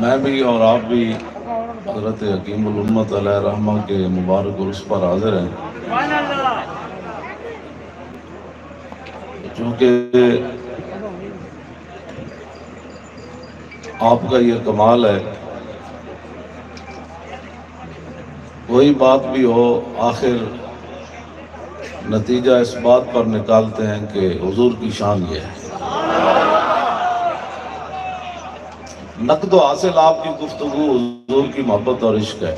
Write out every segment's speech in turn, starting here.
میں بھی اور آپ بھی حضرت حکیم الامت علیہ رحمہ کے مبارک عرس پر حاضر ہیں، چونکہ آپ کا یہ کمال ہے، کوئی بات بھی ہو آخر نتیجہ اس بات پر نکالتے ہیں کہ حضور کی شان یہ ہے۔ نقد و حاصل آپ کی گفتگو حضور کی محبت اور عشق ہے۔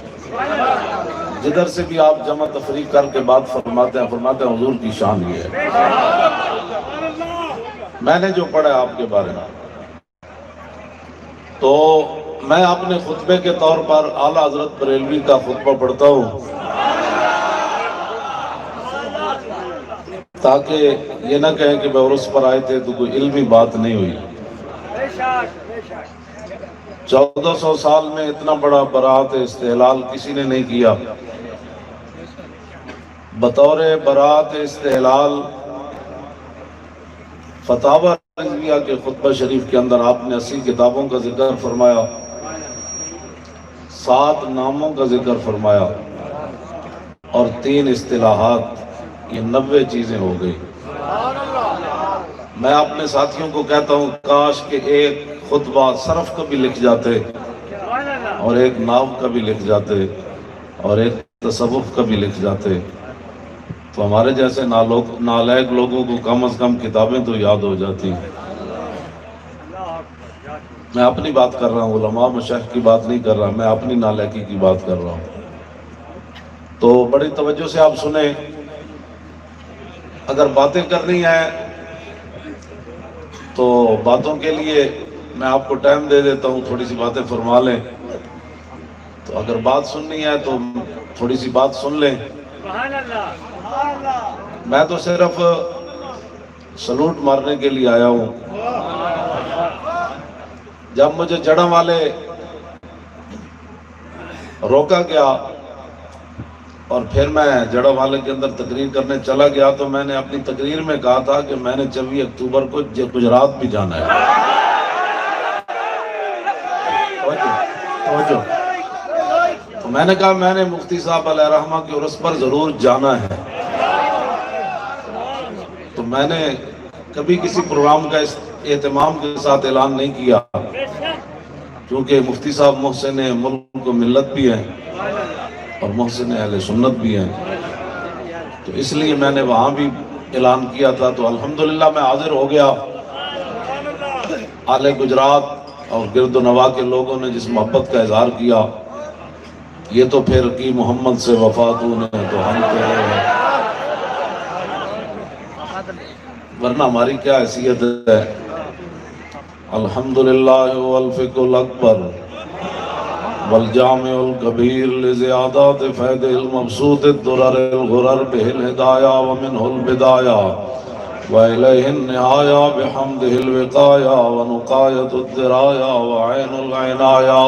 جدھر سے بھی آپ جمع تفریق کر کے بات فرماتے ہیں حضور کی شان یہ ہے۔ میں نے جو پڑھا آپ کے بارے میں، تو میں اپنے خطبے کے طور پر اعلیٰ حضرت بریلوی کا خطبہ پڑھتا ہوں تاکہ یہ نہ کہیں کہ میں عرس پر آئے تھے تو کوئی علمی بات نہیں ہوئی۔ 1400 سال میں اتنا بڑا برات استحلال کسی نے نہیں کیا۔ بطور برات استحلال فتاوی رضویہ کے خطبہ شریف کے اندر آپ نے 80 کتابوں کا ذکر فرمایا، 7 ناموں کا ذکر فرمایا اور 3 اصطلاحات، یہ 90 چیزیں ہو گئی۔ میں اپنے ساتھیوں کو کہتا ہوں کاش کہ ایک خطبہ صرف کا بھی لکھ جاتے اور ایک ناو کا بھی لکھ جاتے اور ایک تصوف کا بھی لکھ جاتے تو ہمارے جیسے نالائق لوگوں کو کم از کم کتابیں تو یاد ہو جاتی۔ میں اپنی بات کر رہا ہوں، علماء مشائخ کی بات نہیں کر رہا، میں اپنی نالائقی کی بات کر رہا ہوں۔ تو بڑی توجہ سے آپ سنیں، اگر باتیں کرنی ہیں تو باتوں کے لیے میں آپ کو ٹائم دے دیتا ہوں، تھوڑی سی باتیں فرما لیں، تو اگر بات سننی ہے تو تھوڑی سی بات سن لیں۔ میں تو صرف سلوٹ مارنے کے لیے آیا ہوں۔ جب مجھے جڑوں والے روکا گیا اور پھر میں جڑوں والے کے اندر تقریر کرنے چلا گیا تو میں نے اپنی تقریر میں کہا تھا کہ میں نے 24 اکتوبر کو گجرات بھی جانا ہے۔ تو میں نے کہا میں نے مفتی صاحب علیہ رحمہ کے عرس پر ضرور جانا ہے۔ تو میں نے کبھی کسی پروگرام کا اہتمام کے ساتھ اعلان نہیں کیا، کیونکہ مفتی صاحب محسن ملک و ملت بھی ہیں اور محسن اہل سنت بھی ہیں، تو اس لیے میں نے وہاں بھی اعلان کیا تھا۔ تو الحمدللہ میں حاضر ہو گیا۔ اہل گجرات اور گرد و نواح کے لوگوں نے جس محبت کا اظہار کیا، یہ تو پھر کی محمد سے وفات انہیں تو ہم تو ورنہ ہماری کیا حیثیت ہے۔ الحمدللہ والفقہ الاکبر والجامع الکبیر لزیادات فید المبسوط الدرر الغرر بہ الہدایہ ومنہ البدایہ وإلیہ النہایہ بحمدہ الوقایہ ونقایت الدرایہ وعین العنایہ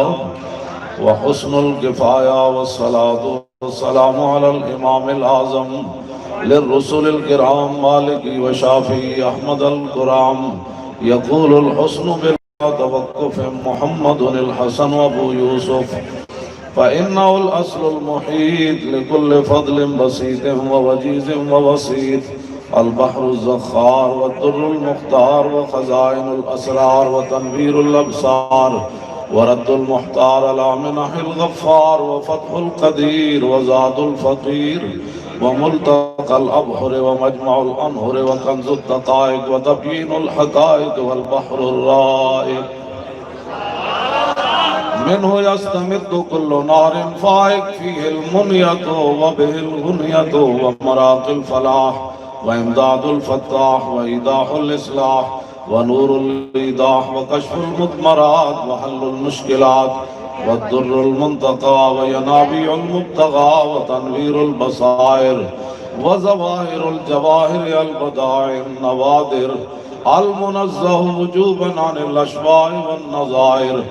وحسن الکفایہ والصلاة والسلام علی الامام العظم للرسل الکرام مالکی وشافی احمد القرام یقول الحسن بالتوقف محمد الحسن ابو یوسف فإنه الأصل المحيط لكل فضل بسيط ووجيز ووسيط البحر الزخار والدر المختار وخزائن الأسرار وتنوير الأبصار ورد المحتار على منح الغفار وفتح القدير وزاد الفقير وملتقى الأبحر ومجمع الأنهر وكنز الدقائق وتبيين الحقائق والبحر الرائق منه يستمد كل نار فائق فيه المنية وبه الغنية ومراق الفلاح وإمداد الفتاح وإيضاح الإصلاح ونور الإيضاح وكشف المضمرات وحل المشكلات والضر المنتقى وينابيع المبتغى وتنوير البصائر وظواهر الجواهر البدائع النوادر المنزه وجوبا عن الأشباع والنظائر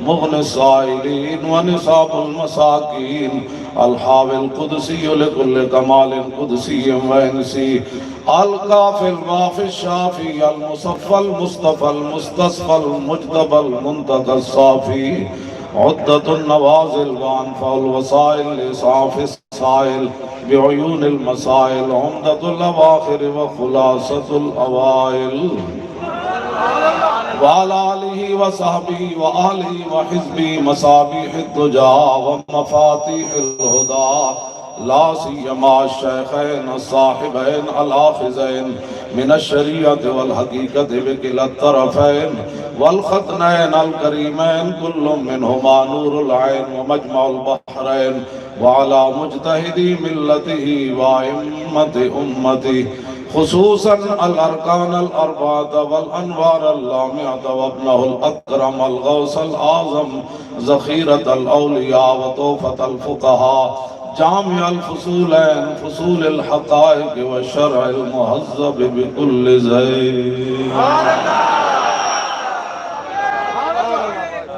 مغني السائلين ونصاب المساكين الحاوي القدسي لكل كمال قدسي وإنسي القافي المافي الشافي المصفى المصطفى المستصفى المجتبى المنتقى الصافي عدة النوازل وأنفع الوسائل لإسعاف السائل بعيون المسائل عمدة الأواخر وخلاصة الأوائل وعلى آله وصحبه وآله وحزبه مصابيح الدجى ومفاتيح الهدى لا سيما الشيخين الصاحبين الآخذين من الشريعة والحقيقة بكلا الطرفين والختنين الكريمين كل منهما نور العين ومجمع البحرين وعلى مجتهدي ملته وأئمة أمته خصوصا الأركان الأربعة والأنوار اللامعة وابنه الأكرم الغوث الأعظم ذخيرة الأولياء وطوفة الفقهاء جامع الفصولين فصول الحقائق والشرع المهذب بكل زين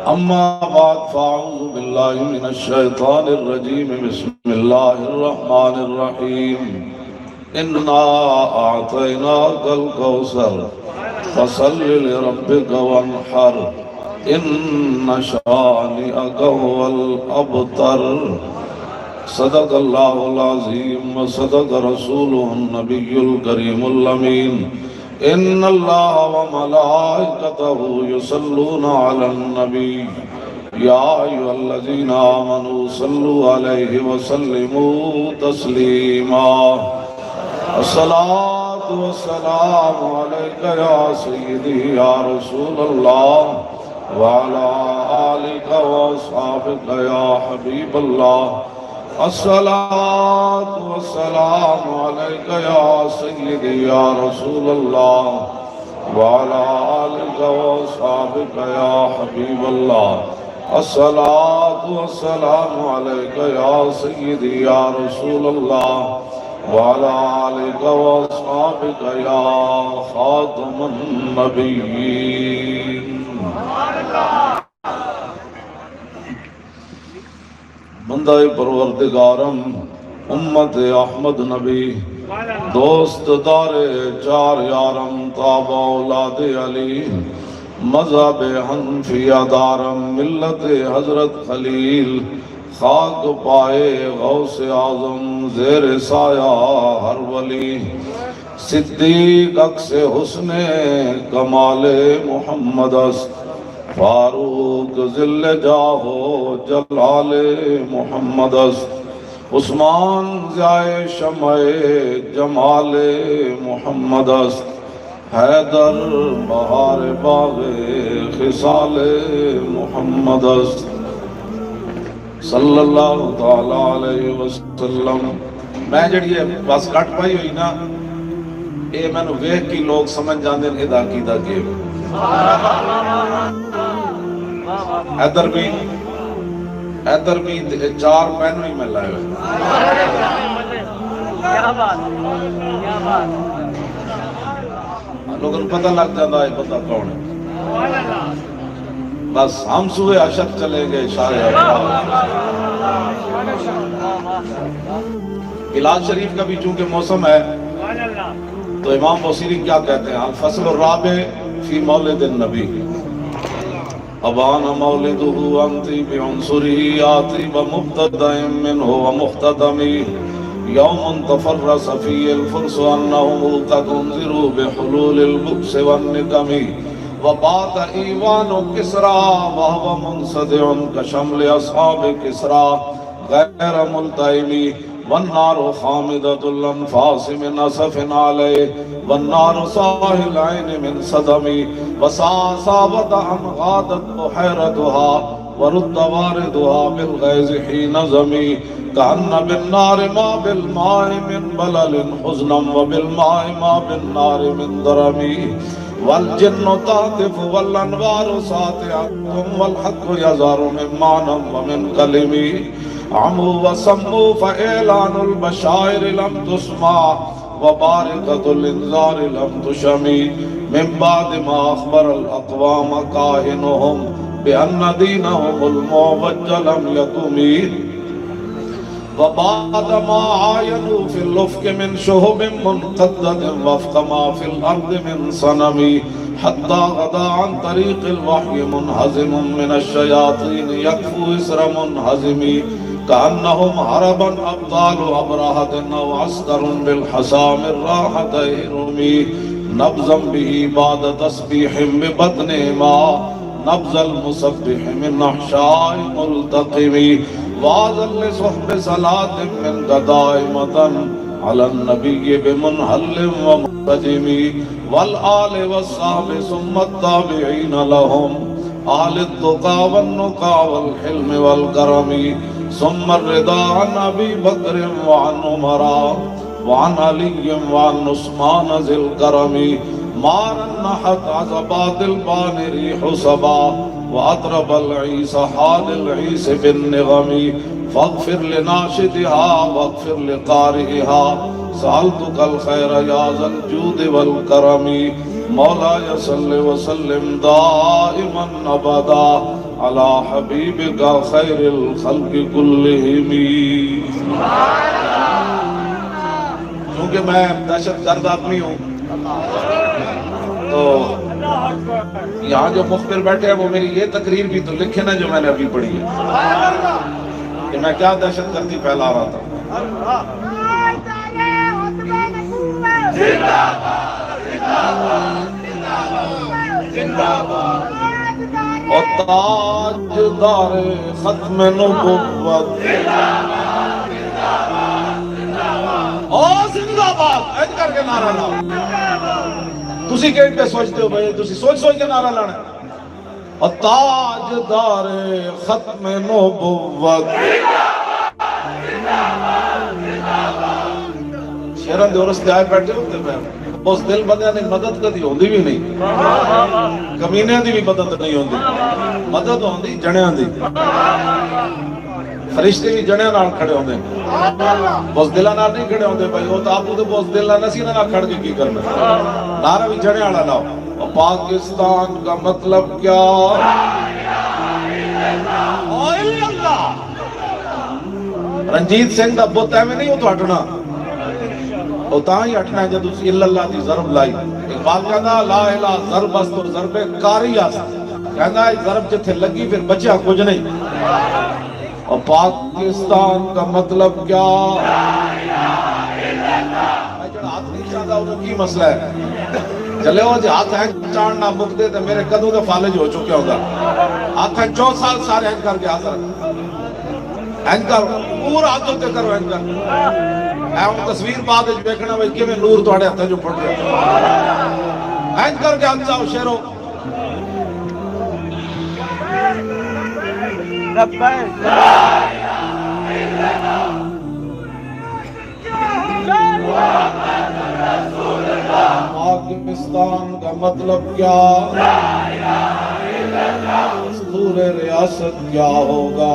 أما بعد فأعوذ بالله من الشيطان الرجيم بسم الله الرحمن الرحيم إنا أعطيناك الكوثر فصل لربك وانحر إن شانئك هو الأبتر صدق الله العظيم وصدق رسوله النبي الكريم الأمين إن الله وملائكته يصلون على النبي يا أيها الذين آمنوا صلوا عليه وسلموا تسليما الصلاة والسلام عليك يا سيدي يا رسول الله وعلى آلك وأصحابك يا حبيب الله الصلاة والسلام عليك يا سيدي يا رسول الله وعلى آلك وأصحابك يا حبيب الله الصلاة والسلام عليك يا سيدي يا رسول الله وعلى آلك وأصحابك يا خاتم النبيين بندہ پروردگارم امت احمد نبی دوست دار چار یارم تابع اولاد علی مذہب حنفیہ دارم ملت حضرت خلیل خاک پائے غوث اعظم زیر سایہ ہر ولی صدیق عکس حسن کمال محمد است فاروق ذل جاہو جلال محمد است عثمان ضیاء شمع جمال محمد است حیدر بہار باغ خصال محمد است صلی اللہ تعالیٰ علیہ وسلم میں جڑی بس کٹ پائی ہوئی نا اے میں نو ویکھ کی لوگ سمجھ جاندے ہیں ادا کیدا کہ ادھر بھی چار پینوں ہی میں لائے ہوئے لوگوں کو پتہ لگ جاتا ہے پتہ کون ہے بس ہم سوئے عشق چلے گئے شاعر میلاد شریف کا بھی چونکہ موسم ہے تو امام بصیری کیا کہتے ہیں الفصل الرابع فی مولد النبی ابان مولدہ انتی بعنصری آتی بمبتدع منہ ومختتمی یوم تفرس فی الفرس انہم قد انذروا بحلول البؤس والنکم وبات ایوان کسرا وہو منصدع کشمل اصحاب کسرا غیر ملتئمی والنار خامدة الانفاس من اسف علیہ والنار صاح العین من صدمی وساسابت ان غادت بحیرتها ورد واردها بالغیظ حین زمی کأن بالنار ما بالماء من بلل حزنا وبالماء ما بالنار من درمی والجن تعطف والانوار ساطعة والحق يزار من معنى ومن كلمي عمو وسمو فإعلان البشائر لم تسمع وبارقة الانذار لم تشمي من بعد ما أخبر الأقوام كاهنهم بأن دينهم المعوج لم يقم وبعد ما عاينوا في الأفق من شهب منقدد وفق ما في الأرض من صنم حتى غدا عن طريق الوحي منهزم من الشياطين يكفو إسر منهزم كأنهم عربا أبطال أبرهة أو عسكر بالحسام الراحة يرمي نبزا به بعد تسبيح ببطن ما نبز المسبح من أحشاء ملتقم وعظا لصحب صلاة من دائمة على النبي بمنهل ومرتجم والآل والصحب ثم التابعين لهم آل التقى والنقى والحلم والكرم ثم الرضا عن أبي بكر وعن عمر وعن علي وعن عثمان ذي الكرم ما رنحت عزبات البان ريح صبا وأطرب العيس حال العيس بالنغم فاغفر لناشدها واغفر لقارئها سألتك الخير يا ذا الجود والكرم مولاي صل وسلم دائما أبدا على حبيبك خير الخلق كلهم. کیونکہ میں دہشت گرد آدمی ہوں تو یہاں جو مخبر بیٹھے ہیں وہ میری یہ تقریر بھی تو لکھے نا جو میں نے ابھی پڑھی ہے کہ میں کیا دہشت گردی پھیلا رہا تھا. اور تاجدار ختم نبوت اور زندہ باد ایج کر کے نعرہ لاؤ. تسی کہیں پہ سوچتے ہو بھائی تسی سوچ کے نعرہ لانا ہے. اور تاجدار ختم نبوت شیران دے رستے آئے بیٹھے ہوتے میں اس دل بندیاں نے مدد کدی ہوندی بھی نہیں, کمینیاں دی بھی مدد نہیں ہوندی, مدد ہوندی جڑیاں دی. فرشتے بھی جڑیاں نال کھڑے ہوندے, بس دلاں نال نہیں کھڑے ہوندے بھائی. وہ تو آپ کو بس دلاں نسینا نال کھڑ کے کی کرنا, نعرہ بھی جڑیاں والا لاؤ. اور پاکستان کا مطلب کیا؟ اللہ. رنجیت سنگھ دا بت ایویں نہیں تو ہٹنا, وہ تاں ہی ہٹنا ہے جب اسی اللہ دی ضرب لائی. اقبال کہندا لا الہ ضرب است اور ضرب کاری است, کہندا ہے ضرب جتھے لگی پھر بچیا کچھ نہیں. اور پاکستان کا مطلب کیا؟ جڑا ہاتھ نہیں چاہتا انہوں کی مسئلہ ہے. چلے ہو جی ہاتھ ہینگ چاڑنا مک دے تو میرے قدوں دے فالج ہو چکے ہوگا. ہاتھ ہینگ 4 سال سارے ہینگ کر کے حاضر ہینگ کر پورا ہاتھ ہوتے کرو ہینگ کر. اے ہوں تصویر بعد جو بیکھنا بھائی کہ میں نور توڑے ہاتھ جو پڑھ رہا ہینگ کر کے ہاتھ چاہو شیرو. پاکستان کا مطلب کیا؟ دستور ریاست کیا ہوگا؟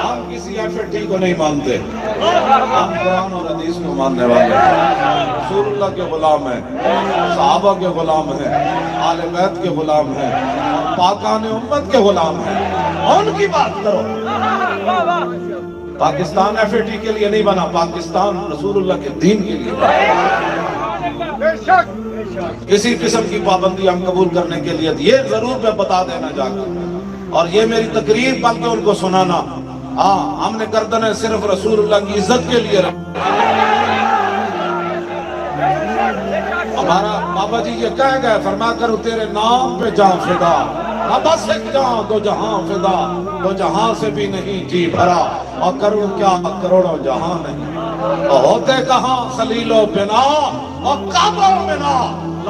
ہم کسی ایف کو نہیں مانتے, ہم قرآن اور حدیث کو ماننے والے ہیں. رسول اللہ کے غلام ہیں, صحابہ کے غلام ہیں, آل بیت کے غلام ہیں, پاکان امت کے غلام ہیں. ان کی بات کرو. پاکستان ایف کے لیے نہیں بنا, پاکستان رسول اللہ کے دین کے لیے بنا. کسی قسم کی پابندی ہم قبول کرنے کے لیے یہ ضرور میں بتا دینا جا کر, اور یہ میری تقریر پڑھ کے ان کو سنانا. ہاں ہم نے گردنیں صرف رسول اللہ کی عزت کے لیے رکھی. ہمارا بابا جی یہ کہہ گئے, فرما کرو تیرے نام پہ جان فدا, نہ بس ایک جان دو جہاں فدا, دو جہاں سے بھی نہیں جی بھرا, اور کروں کیا کروڑوں جہاں نہیں. اور ہوتے کہاں خلیل و بنا اور کعبہ و بنا,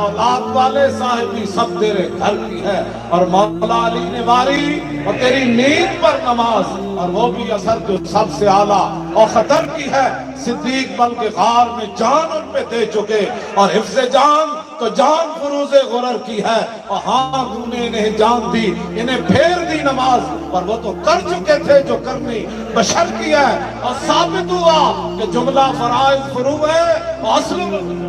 اولاد والے صاحبی سب تیرے گھر کی ہے. اور مولا علی نے ماری اور تیری نیند پر نماز, اور وہ بھی اثر جو سب سے اعلیٰ اور خطر کی ہے. صدیق بلکہ غار میں جان ان پہ دے چکے, اور حفظ جان تو جان فروز غرر کی ہے. اور ہاں تو نے انہیں جان دی, انہیں پھیر دی نماز, پر وہ تو کر چکے تھے جو کرنی بشر کی ہے. اور ثابت ہوا کہ جملہ فرائض فرو ہے اور اصل لبیک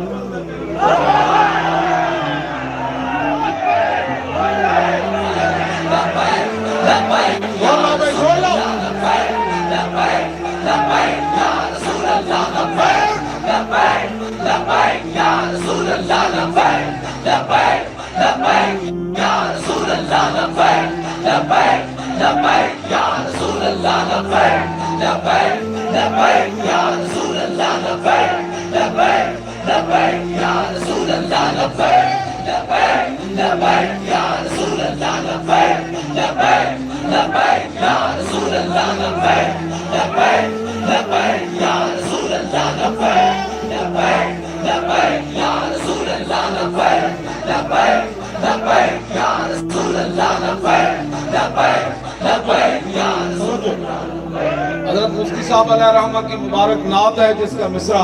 یا رسول اللہ لبیک لبیک لبیک یا رسول اللہ لبیک لبیک لبیک یا رسول اللہ لبیک لبیک لبیک یا رسول اللہ لبیک لبیک لبیک یا رسول اللہ لبیک لبیک لبیک یا رسول اللہ لبیک لبیک لبیک یا رسول اللہ لبیک لبیک لبیک یا رسول اللہ لبیک لبیک لبیک یا رسول اللہ لبیک لبیک لبیک یا رسول اللہ لبیک لبیک لبیک یا رسول اللہ لبیک۔ حضرت مفتی صاحب علیہ رحمہ کی مبارک نعت ہے جس کا مصرع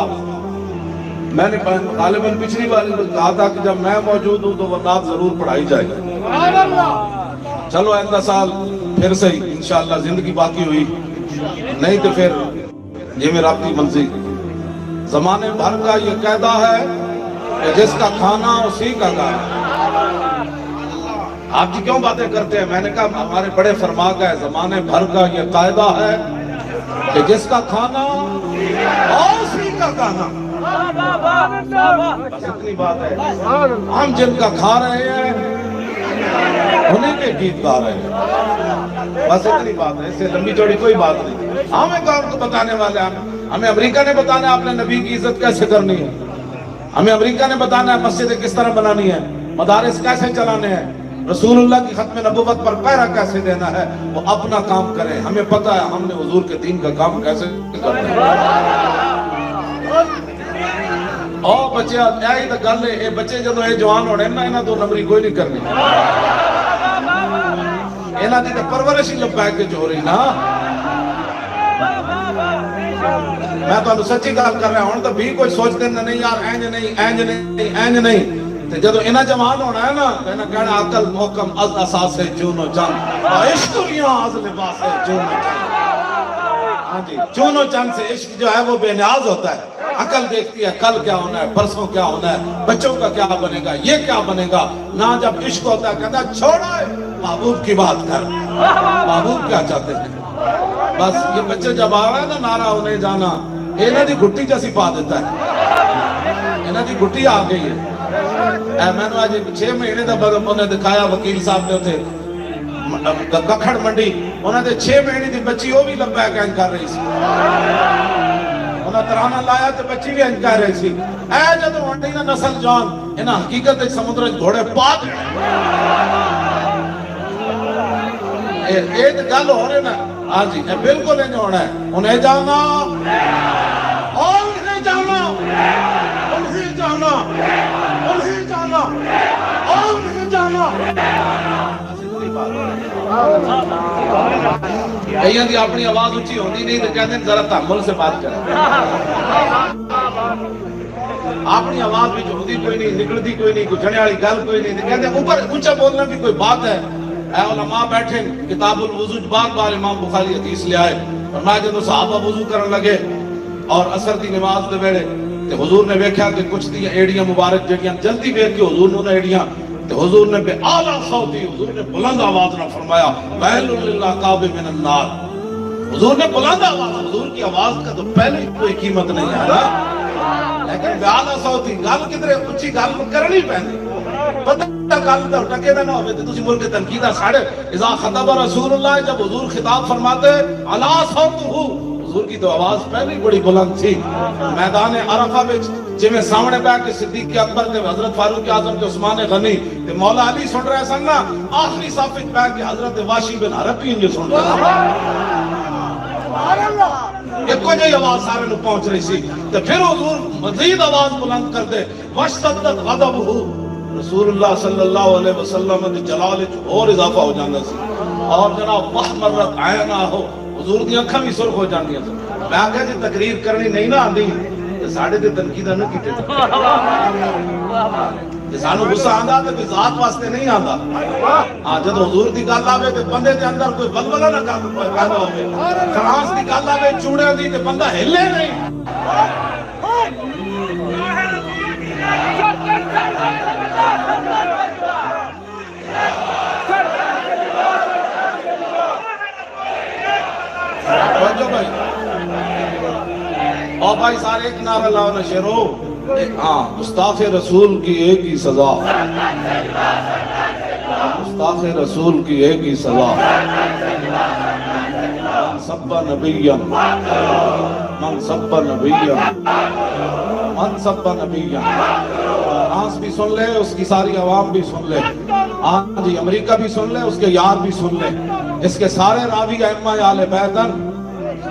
میں نے غالباً پچھلی بار کہا تھا کہ جب میں موجود ہوں تو وہ نعت ضرور پڑھائی جائے گی۔ چلو آئندہ سال پھر سے انشاءاللہ زندگی باقی ہوئی نہیں تو پھر یہ میرا اپنی منزل۔ زمانے بھر کا یہ قاعدہ ہے کہ جس کا کھانا اسی کا گانا۔ آپ جی کیوں باتیں کرتے ہیں؟ میں نے کہا ہمارے بڑے فرما کا ہے، زمانے بھر کا یہ قاعدہ ہے کہ جس کا کھانا اسی کا گانا۔ بس اتنی بات ہے، ہم جن کا کھا رہے ہیں انہیں کے گیت گا رہے ہیں، بس اتنی بات ہے، اس سے لمبی چوڑی کوئی بات نہیں۔ ہمیں کون کو بتانے والے ہیں؟ ہمیں امریکہ نے بتانا ہے اپنے نبی کی عزت کیسے کرنی ہے، ہمیں امریکہ نے بتانا ہے مسجدیں کس طرح بنانی ہے، مدارس کیسے چلانے ہیں، رسول اللہ کی ختم نبوت پر پہرا کیسے دینا ہے۔ وہ اپنا کام کریں، ہمیں پتہ ہے ہم نے حضور کے دین کا کام کیسے کرنا ہے۔ اور بچے یہی تو گل ہے، بچے جدو یہ جوان ہونے نا انہاں تو نمبری کوئی نہیں کرنی، انہاں دی تو پرورش ہی لبیک کے ہو رہی نا۔ میں تو سچی گل کر رہا ہوں تو بھی کوئی سوچتے نہیں یار اینج نہیں اینج نہیں اینج نہیں، تو جدو انہاں جوان ہونا ہے نا تو انہاں کہنا عقل محکم از اساس چون و چند، عشق یہاں از لباس چون و چند۔ ہاں جی، چون و چند سے عشق جو ہے وہ بے نیاز ہوتا ہے، عقل دیکھتی ہے کل کیا ہونا ہے، پرسوں کیا ہونا ہے، بچوں کا کیا بنے گا، یہ کیا بنے گا۔ نہ جب عشق ہوتا ہے کہتا ہے چھوڑا ہے محبوب کی بات کر، محبوب کیا چاہتے ہیں۔ بس یہ بچے جب آ رہا ہے نا نعرہ ہونے جانا، انہاں دی گھٹی جیسی پا دیتا ہے، انہاں دی گھٹی آ گئی ہے۔ میں نے آج 6 مہینے دا انہوں نے دکھایا وکیل صاحب نے اتھے ککھڑ منڈی، انہوں نے 6 مہینے دی بچی وہ بھی لبیک اینج کر رہی سی، انہوں ترانہ لایا تو بچی بھی اینج کر رہی سی۔ اے جدو ہنڈی نا نسل جان انہاں حقیقت ایک سمندر گھوڑے پا دینے، ایک گل ہو رہے نا۔ ہاں جی بالکل انہیں ہونا ہے، انہیں جانا اور انہیں جانا، انہیں جانا، انہیں جانا اور انہیں جانا۔ کئیاں دی اپنی آواز اونچی ہوندی نہیں تو کہتے ہیں ذرا تحمل سے بات کریں، اپنی آواز بھی ہوندی کوئی نہیں، نکلتی کوئی نہیں، کچھ والی گل کوئی نہیں، تو کہتے ہیں اوپر اونچا بولنا بھی کوئی بات ہے۔ اے علماء بیٹھے کتاب الوضو بار بار امام بخاری حدیث لے آئے، فرمایا جب صحابہ وضو کرن لگے اور عصر دی نماز دے ویلے تے حضور نے ویکھیا کہ کچھ دی ایڑیاں مبارک جڑیاں جلدی ویکھ کے حضور نے ایڑیاں تے حضور نے بے اعلیٰ صوتی، حضور نے بلند آواز نہ فرمایا ویل للعقاب من النار، حضور نے بلند آواز، حضور کی آواز کا تو پہلے کوئی قیمت نہیں ہے نا، لیکن بے اعلیٰ صوتی گل کدھر اونچی گل کرنی پیندی، پتہ گل تو ٹکے نہ ہوئے تو تسی ملک تنقیدہ ساڑھے۔ اذا خطب رسول اللہ، جب حضور خطاب فرماتے علا صوتہ، حضور کی تو آواز پہلے بڑی بلند تھی۔ میدان عرفہ وچ جویں سامنے بیٹھ کے صدیق اکبر تے حضرت فاروق اعظم تے عثمان غنی تے مولا علی سن رہے سن نا، آخری صف وچ بیٹھ کے حضرت واشی بن حرب جو سن رہے ایک کو جی آواز سارے لوگ پہنچ رہی سی، تو پھر حضور مزید آواز بلند کر دے وَاشْتَدَّتْ غَضَبُهُ، رسول اللہ صلی اللہ علیہ وسلم نے جلال اور اضافہ ہو جانا سی، اور جناب وَحْمَرَّتْ عَيْنَاهُ، حضور دی اکھاں بھی سرخ ہو جاندیاں سی۔ میں آگے جی تقریر کرنی نہیں نہ آندی تے ساڑھے تے تنقیدہ نہ کیتے تے سانو غصہ آندا تے کوئی ذات واسطے نہیں آندا۔ ہاں جب حضور دی گل آوے تے بندے دے اندر کوئی بلبلہ نہ پیدا ہوے، فرانس دی گل آوے چوڑیاں دی تے بندہ ہلے نہیں۔ اور بھائی سارے ایک نعرہ لاؤ نا شیرو۔ ہاں گستاخ رسول کی ایک ہی سزا، گستاخ رسول کی ایک ہی سزا، من سب نبیا، من سب نبیا، من سب نبیا۔ فرانس بھی سن لے، اس کی ساری عوام بھی سن لے، ہاں جی امریکہ بھی سن لے، اس کے یار بھی سن لے، اس کے سارے راوی ائمہ اہل بیتن،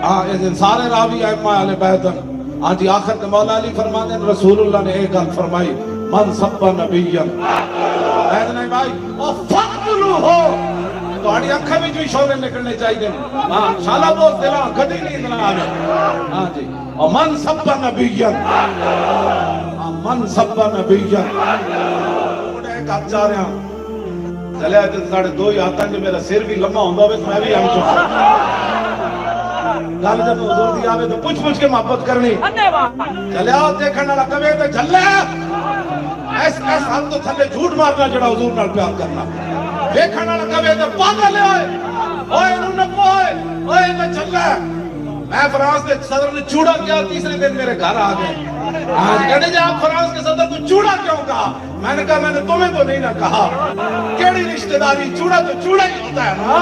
ہاں سارے راوی ائمہ اہل بیتن، ہاں جی آخر کے مولا علی فرماتے ہیں رسول اللہ نے ایک گل فرمائی، من سب نبیا، نہیں بھائی او فقتلو ہو، تہاڈی اکھاں وچ بھی شعلے نکلنے چاہیے، ہاں شالا بول دلا گڈی نہیں اتنا آوے، ہاں جی اور من سب نبیا، من سب نبیا، انہیں ایک ہاتھ چاہ رہا ہوں چلے آئے تھے ساڑھے دو ہی آتا ہے کہ میرا سر بھی لمحہ ہوندہ ہوئے تو میں بھی ہم چکا گل جب حضور دی آوے تو پوچھ کے محبت کرنی، چلے آؤ دیکھنے والا کبھی تو جھلے ایسا ہم تو تھلے جھوٹ مارنا جڑا حضور نال پیار کرنا، دیکھنے والا کبھی تو پاگل ہوئے اوئے انہوں نے پوئے اوئے انہیں جھلے، میں فرانس کے صدر نے چوڑا کیا، تیسرے دن میرے گھر آ گئے، آج کہنے جا آپ فرانس کے صدر کو چوڑا کیوں کہا؟ میں نے کہا میں نے تمہیں تو نہیں نہ کہا، کیڑی رشتہ داری، چوڑا تو چوڑا ہی ہوتا ہے نا۔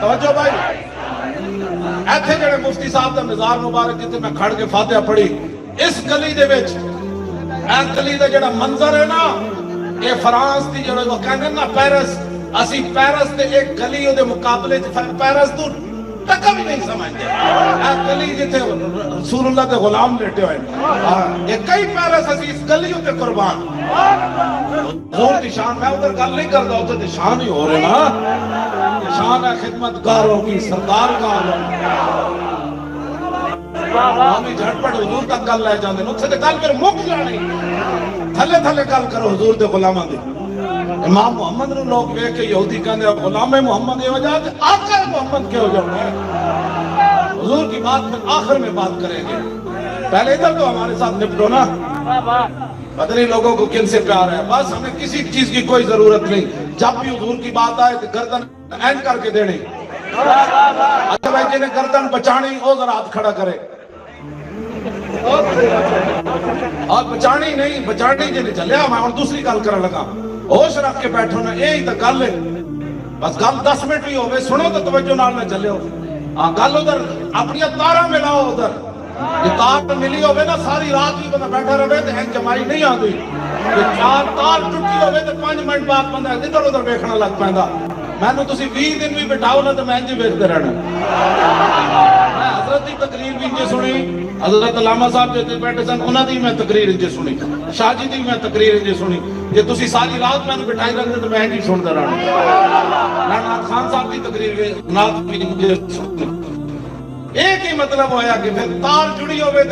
توجہ بھائی، ایتھے جڑے مفتی صاحب دا مزار مبارک جتے میں کھڑ کے فاتحہ پڑھی، اس گلی دے وچ اے گلی دا جڑا منظر ہے نا، یہ فرانس دی جڑا وہ کہنے نا پیرس، اسی پیرس دے ایک گلی دے مقابلے پیرس تو تکا بھی نہیں سمجھتے، اے گلی جتے رسول اللہ دے غلام لیٹے ہوئے، یہ کئی پیرس اسی اس گلی تے قربان، حضور دی شان، میں ادھر گل نہیں کرتا، ادھر دی شان ہی ہو رہے نا، شان ہے خدمتگاروں کی سردار کاروں، ہمیں جھٹ پٹ حضور تک گل لے جاندے، اتھے تے گل پھر مک جانی، تھلے تھلے گل کرو حضور دے غلاماں دی۔ امام محمد نے لوگ وے کہ یہودی کہنے غلام محمد یہ وجہ ہے، آقا محمد کے ہو جاؤں، حضور کی بات پھر آخر میں بات کریں گے، پہلے ادھر تو ہمارے ساتھ نپٹو نا، بدری لوگوں کو کن سے پیار ہے، بس ہمیں کسی چیز کی کوئی ضرورت نہیں، جب بھی حضور کی بات آئے تو گردن این کر کے دینی، اچھا بھائی جنہیں گردن بچانی وہ ذرا ہاتھ کھڑا کرے، اور بچانی نہیں، بچانی جنہیں چلیا میں اور دوسری گل کرنے لگا، ہوش رکھ کے بیٹھو نا، یہی تو گل ہے، بس گل 10 منٹ ہی ہوئے، سنو تو توجہ نال نہ چلے ہو، گل ادھر اپنی تارہ ملاؤ، ادھر یہ تار ملی ہوئے نا ساری رات ہی بندہ بیٹھا رہے تو این جمائی نہیں آتی، یہ چار تار ٹوٹی ہوئے تو 5 منٹ بعد بندہ ادھر ادھر بیکھنا لگ پہندا، میں نے تسی 20 دن بھی بٹھاؤ نا تو میں انجی بیکھتے رہنا، میں حضرت کی تقریر بھی انجی سنی، حضرت علامہ صاحب جو بیٹھے سن انہاں دی میں تقریر انجی سنی، شاہ جی دی میں تقریر انجی سنی، یہ تسی ساری رات میں نے بٹھائی رکھتے تو میں انجی سنتا رہنا، نات خان صاحب دی تقریر بھی نات بھی انجی سنی، ایک ہی مطلب ہویا کہ پھر تار جڑی ہوئے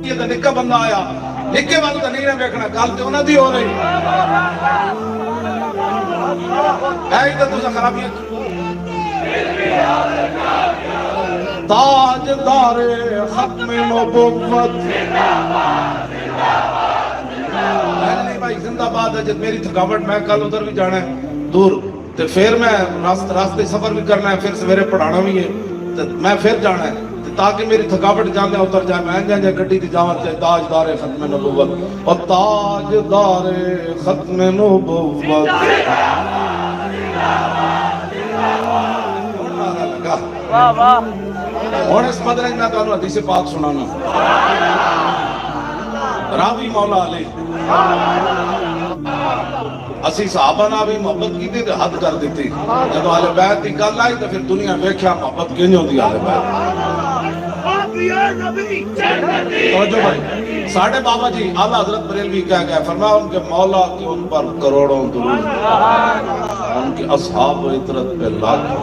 یہ تو نکا بندہ آیا، نکے والا تو نہیں بیکھنا، گل تو انہاں دی ہو رہی، اے تو تسا خرابیاں تاجدار ختم نبوت، نہیں بھائی زندہ باد ہے، جب میری تھکاوٹ میں کل ادھر بھی جانا ہے دور، تو پھر میں راستے سفر بھی کرنا ہے، پھر سویرے پڑھانا بھی ہے، تو میں پھر جانا ہے، تاکہ میری تھکاوٹ جانے اتر جائے، میں جائے گھٹی دی جاوت ہے تاجدار ختم نبوت، اور تاجدار ختم نبوت، اور اس مدرج میں تو حدیث پاک سنانا، راوی مولا علی، اسی صحابہ نہ بھی محبت کی تھی تو حد کر دیتی، جب اہل بیت کی گل آئی تو پھر دنیا ویکھیا محبت کیوں نہیں ہوتی اہل بیت۔ توجہ بھائی، ساڑھے بابا جی اعلیٰ حضرت بریلوی کہہ گئے، فرمایا ان کے مولا کی ان پر کروڑوں درود، ان کے اصحاب و عطرت پہ لاکھوں،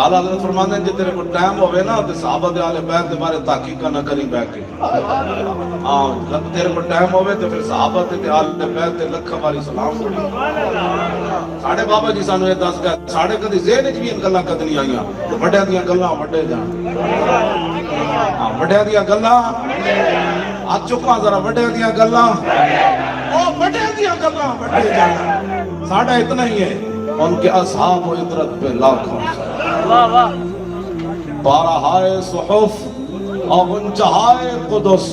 اعلیٰ حضرت فرماتے ہیں جب تیرے کو ٹائم ہوئے نا تو صحابہ دے اہل بیت دے بارے تحقیقہ نہ کری بیٹھ کے، ہاں تیرے کو ٹائم ہوئے تو پھر صحابہ دے اہل بیت دے لکھا باری سلام پڑھی، ساڑھے بابا جی سانو یہ دس گئے، ساڑھے کدی ذہن وچ بھی ان گلاں کد نہیں آئیاں، وڈیاں دیاں گلاں وڈے جان، ہاں وڈیاں دیاں گلاں ہاتھ چکاں ذرا، وڈیاں دیاں گلاں او وڈیاں دیاں گلاں وڈے جان، ساڑھا اتنا ہی ہے، ان کے اصحاب و عطرت پہ لاکھوں سلام، بارہائے صحف اور انچہائے قدس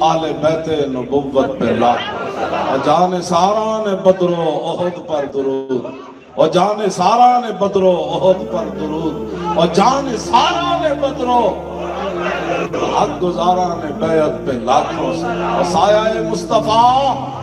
آل بیت نبوت پہ لاکھوں، اور جان ساران بدر و احد پر درود، اور جان ساران بدر و احد پر درود، اور جان ساران بدر و حق گزاران بیعت پہ لاکھوں سلام، اور سایہ مصطفیٰ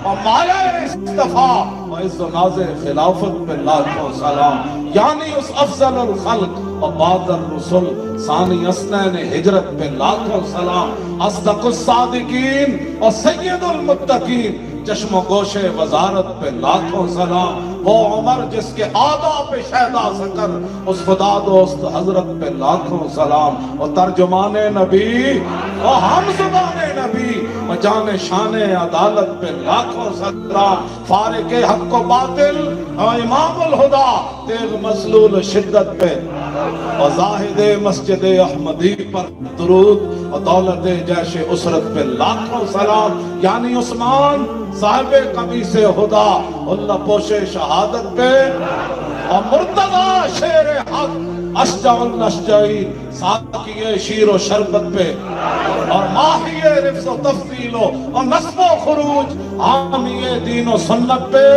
اور مایہ اصطفیٰ اور عز و ناز خلافت پہ لاکھوں سلام، یعنی اس افضل الخلق اور بعد الرسل ثانی اسنین ہجرت پہ لاکھوں سلام، اصدق الصادقین اور سید المتقین چشم و گوش وزارت پہ لاکھوں سلام، وہ عمر جس کے آداب پہ شہدہ سکر اس خدا دوست حضرت پہ لاکھوں سلام، اور ترجمان نبی اور ہم زبان نبی اور جان شان عدالت پہ لاکھوں سلام، فارق حق و باطل اور امام الہدا تیغ مسلول شدت پہ، اور زاہد مسجد احمدی پر درود، اور دولت جیش اسرت پہ لاکھوں سلام، یعنی عثمان صاحب قمیص خدا اللہ پوش شہادت پہ، اور مرتضی شیر حق اشجع الاشجعین ساقی شیر و شربت پہ، اور ماہی رفظ و تفضیل اور نصب و خروج حامی دین و سنت پہ،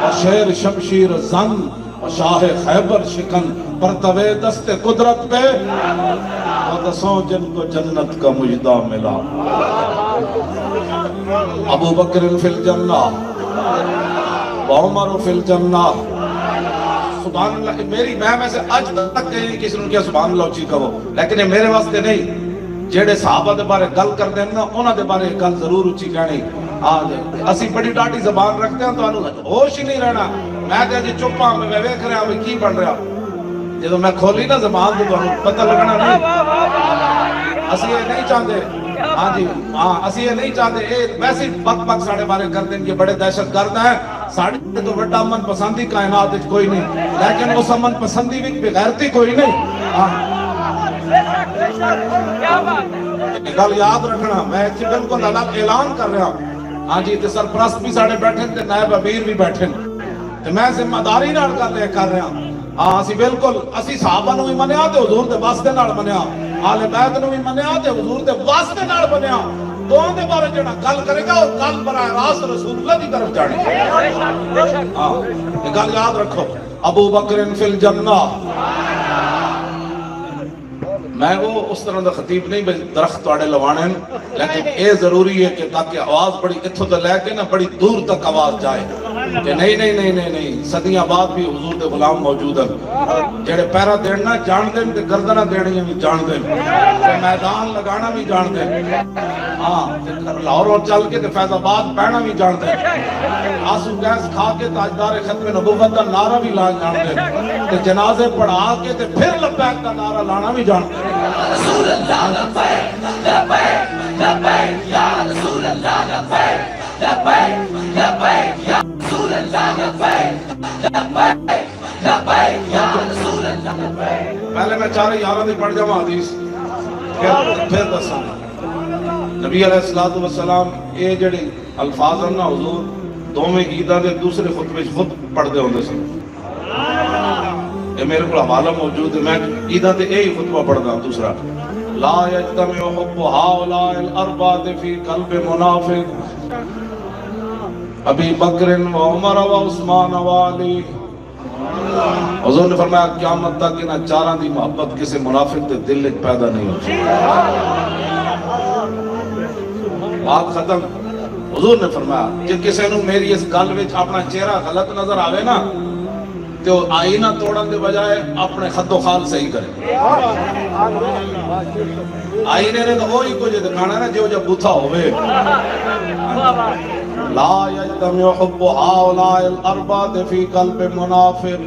اور شیر شمشیر زن اور شاہ خیبر شکن پرتوے دست قدرت پہ، اور دسوں جن کو جنت کا مجدہ ملا، ابو بکر فی الجنہ وعمر فی الجنہ، سبحان اللہ۔ میری میں سے اج تک کہیں کسی نے کیا سبحان اللہ اچھی کہو، لیکن یہ میرے واسطے نہیں، جیڑے صحابہ دے بارے گل کر دیں نا انہاں دے بارے گل ضرور اچھی کہنی۔ اسی بڑی ڈاٹی زبان رکھتے ہیں تو انہوں ہوش ہی نہیں رہنا، میں تے جی چپا میں ویکھ رہا ہوں کی بن رہا، جدو میں کھولی نا زبان تو پتہ لگنا نہیں، اسی یہ نہیں چاہتے، ہاں جی ہاں اسی یہ نہیں چاہتے، ویسے بک بک ساڑھے بارے کر دیں کہ بڑے دہشت گرد ہیں، ساڑھے تو بڑا امن پسندی کائنات وچ کوئی نہیں، لیکن اس امن پسندی وچ بغیرتی کوئی نہیں۔ گل یاد رکھنا، میں بالکل الگ اعلان کر رہا ہوں، ہاں جی تے سرپرست بھی ساڑھے بیٹھے تے نائب امیر بھی بیٹھے تے میں ذمہ داری نال گل کر رہا ہوں۔ ہاں اسی بالکل اسی صحابہ نو بھی منیا تے حضور دے واسطے نال منیا، آل بیت نو بھی منیا تے حضور دے واسطے نال منیا، دونوں دے بارے جڑا گل کرے گا وہ گل براہ راست رسول اللہ دی طرف جانے گی۔ ہاں یہ گل یاد رکھو، ابو بکر فی الجنہ، میں وہ اس طرح دا خطیب نہیں بھئی درخت توڑے لوانے ہیں، لیکن اے ضروری ہے کہ تاکہ آواز بڑی اتھو تے لے کے نا بڑی دور تک آواز جائے کہ نہیں نہیں نہیں نہیں نہیں صدیاں بعد بھی حضور دے غلام موجود ہیں، جڑے پیرا دینا جان دیں تے گردنہ دینے بھی جان دیں تے میدان لگانا بھی جان دیں، ہاں لاہور چل کے تے فیض آباد پہنا بھی جان دیں، آنسو گیس کھا کے تاجدار ختم نبوت دا نعرہ بھی لا جان دیں تے جنازے پڑھا کے تے پھر لبیک دا نعرہ لانا بھی جان دیں۔ رسول اللہ لبیک لبیک لبیک یا رسول اللہ لبیک لبیک لبیک یا رسول اللہ لبیک لبیک لبیک یا رسول اللہ لبیک۔ پہلے میں چارے یارہ دی پڑھ جاؤں حدیث پھر دساں۔ نبی علیہ السلام یہ جڑی الفاظ ہیں نا حضور دوویں عیداں دے دوسرے خطبے خود پڑھ دے ہوندے سن، یہ میرے کو حوالہ موجود ہے، میں عیدہ تے یہی خطبہ پڑھتا ہوں دوسرا، لا یجتمع حب ہؤلاء الاربعۃ فی قلب منافق ابی بکر و عمر و عثمان و علی۔ حضور نے فرمایا قیامت تک انہاں چاراں دی محبت کسی منافق دے دل وچ پیدا نہیں ہوتی۔ بات ختم۔ حضور نے فرمایا کہ کسی نو میری اس گل وچ اپنا چہرہ غلط نظر آوے نا تو آئینہ توڑن دے بجائے اپنے خط و خال صحیح کرے، آئینے نے تو وہی کچھ دکھانا نا جو جب بوتھا ہوئے۔ لا یجتمع حب ہؤلاء الاربعۃ فی قلب منافق،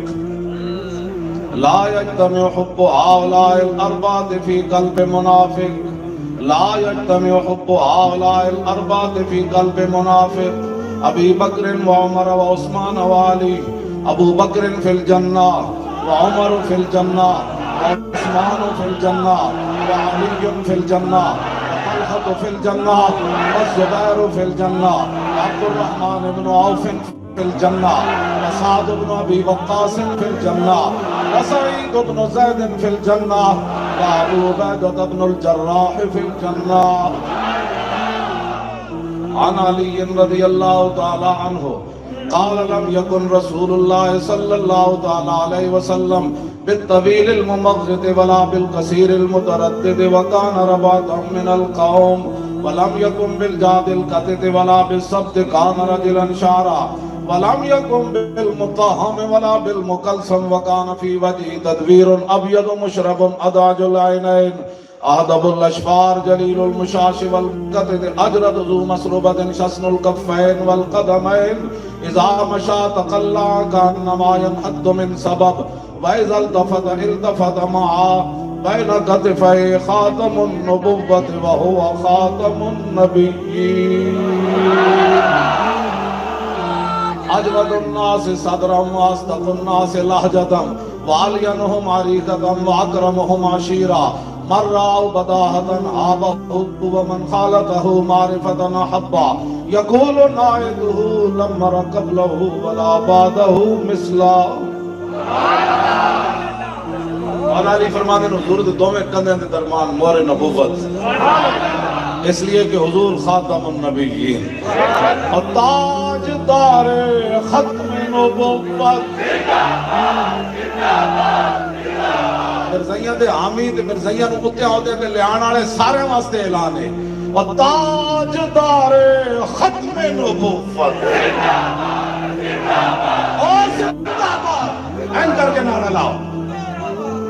لا یجتمع حب ہؤلاء الاربعۃ فی قلب منافق، لا یجتمع حب ہؤلاء الاربعۃ فی قلب منافق ابی بکر و عمر و عثمان و علی۔ ابو بکر فی الجنہ وعمر فی الجنہ وعثمان فی الجنہ وعلی فی الجنہ وطلحہ فی الجنہ والزبیر فی الجنہ عبد الرحمن بن عوف في الجنة وسعد بن أبي وقاص في الجنة وسعيد بن زيد في الجنة وأبو عبيدة بن الجراح في الجنة عن علي رضي الله تعالى عنه قال لم يكن رسول الله صلى الله تعالى عليه وسلم بالطويل الممغط ولا بالقصير المتردد وكان رباطا من القوم ولم يكن بالجاد القتت ولا بالسبت كان رجلا شعرا ولم يكن بالمطهم ولا بالمكلسم وكان في وجهه تدوير أبيض مشرب أداج العينين أهدب الأشفار جليل المشاش والقتت أجرد ذو مسربة شسن الكفين والقدمين إذا مشى تقلع كأنما ينحد من سبب وإذا التفت معه بين كتفيه خاتم النبوة وهو خاتم النبيين أجود الناس صدرا وأصدق الناس لهجة وألينهم عريكة وأكرمهم عشيرا من رأوا بداهة عابه ومن خالته معرفة أحبا يقول نائده لم أر قبله ولا بعده مثلا مولا علی فرماتے ہیں حضور دے دو میں کندھے دے درمان مور نبوت اس لیے کہ حضور خاتم النبیین اور تاجدار ختم نبوت مرزائیاں دے حامی تے مرزائیاں نو کتے ہوتے کہ لیان آڑے سارے واسطے اعلان ہے اور تاجدار ختم نبوت اور زندہ باد این کر کے نعرہ لاؤ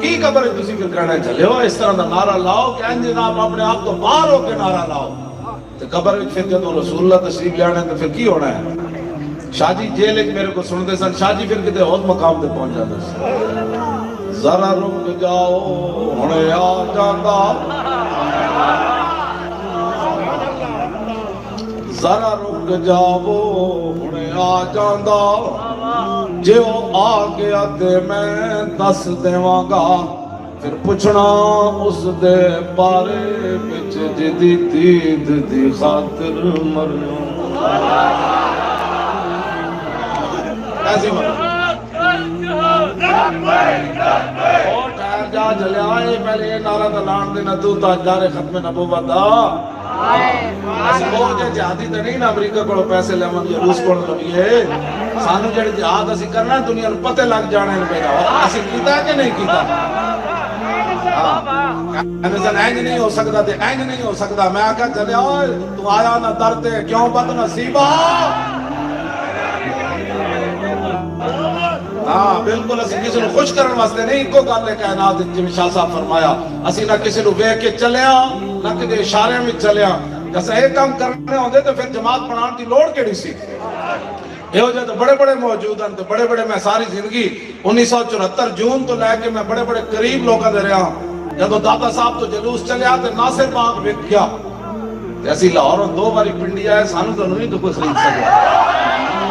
کی قبر ہے تسی پھر کہنا چلے ہو اس طرح دا نعرہ لاؤ کہ این جناب اپنے آپ کو باہر ہو کے نعرہ لاؤ تو قبر ہے پھر جب رسول اللہ تشریف لے آنے تو پھر کی ہونا ہے شاہ جی جیل ایک میرے کو سن دے سن شاہ جی پھر کتے اور مقام دے پہنچ جاتے سن ذرا رک جاؤ ہونے آ جاتا ذرا رک جاؤ ہونے آ جاتا جو آ گیا تے میں دس دیواں گا پھر پوچھنا اس دے بارے وچ جدی دید دی خاطر مروں ایسی مروں اور ٹھہر جا جلے آئے پہلے یہ نعرہ دلان دینا تو تاجدار ختم نبوت دا ایسی بہت جے جہادی تے نہیں نا امریکہ کو پیسے لے من یا روس کو لگی ہے سانو جڑے جہاد اسی کرنا ہے دنیا میں پتے لگ جانے ہیں میرا اسی کیتا ہے کہ نہیں کیتا کہنے سے اینج نہیں ہو سکتا تے اینج نہیں ہو سکتا میں آکھا چلے آئے تو آیا نہ درتے کیوں بد نصیبہ ہاں بالکل اسی کسی نے خوش کرن واسطے نہیں کو گالے کائنات جمع شاہ صاحب فرمایا اسی نہ کسی نے وے کے چلیا نہ کسی اشارے میں چلیا جیسے ایک کام کرنے ہوندے تو پھر جماعت بنان کی لوڑ کیڑی سی یہ ہو جائے تو بڑے بڑے موجود ہیں تو بڑے بڑے میں ساری زندگی 1974 جون تو لے کے میں بڑے بڑے قریب لوگوں دے رہا ہوں جب داتا صاحب تو جلوس چلے آتے ناصر باغ بک گیا ایسی لاہور دو باری پنڈی آئے سانو تو نہیں تو کوئی خرید سکے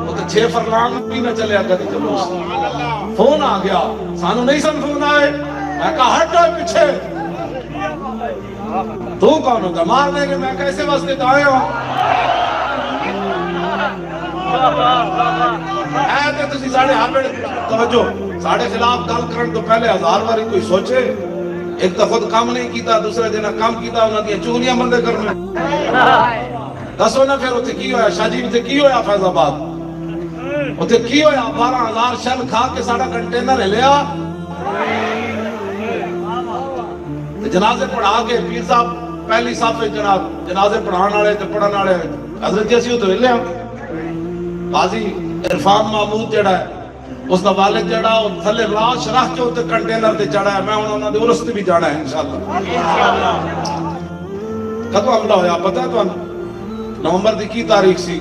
وہ تو 6 فرلانگ بھی نہ چلے آگا دی جلوس فون آ گیا سانو نہیں سن فون آئے میں کہا ہٹ جائے پیچھے تو کون ہوتا مار دیں گے میں کیسے واسطے تو آئے ہوں اے تے تسی ساڑھے ہاں توجہ ساڑھے خلاف گل کرن تو پہلے 1000 باری کوئی سوچے ایک تو خود کام نہیں کیتا دوسرے دن کام کیتا انہاں دی چغلیاں بندے کرنے دسو نہ پھر اوتھے کی ہویا شاہ جی اوتھے کی ہویا فیض آباد اوتھے کی ہویا 12000 شل کھا کے ساڑھا کنٹینر لیا جنازے پڑھا کے پیر صاحب پہلی صاحب جنازے پڑھان والے تے پڑھن والے حضرت جیسی تو لے لیا قاضی عرفان محمود جڑا ہے اس دا والد جڑا او تھلے لاش رکھ کے اوتے کنٹینر تے چڑھا ہے میں انہاں دے عرس تے بھی جانا ہے انشاءاللہ کدوں حملہ ہویا پتہ ہے تانوں نومبر دی کی تاریخ سی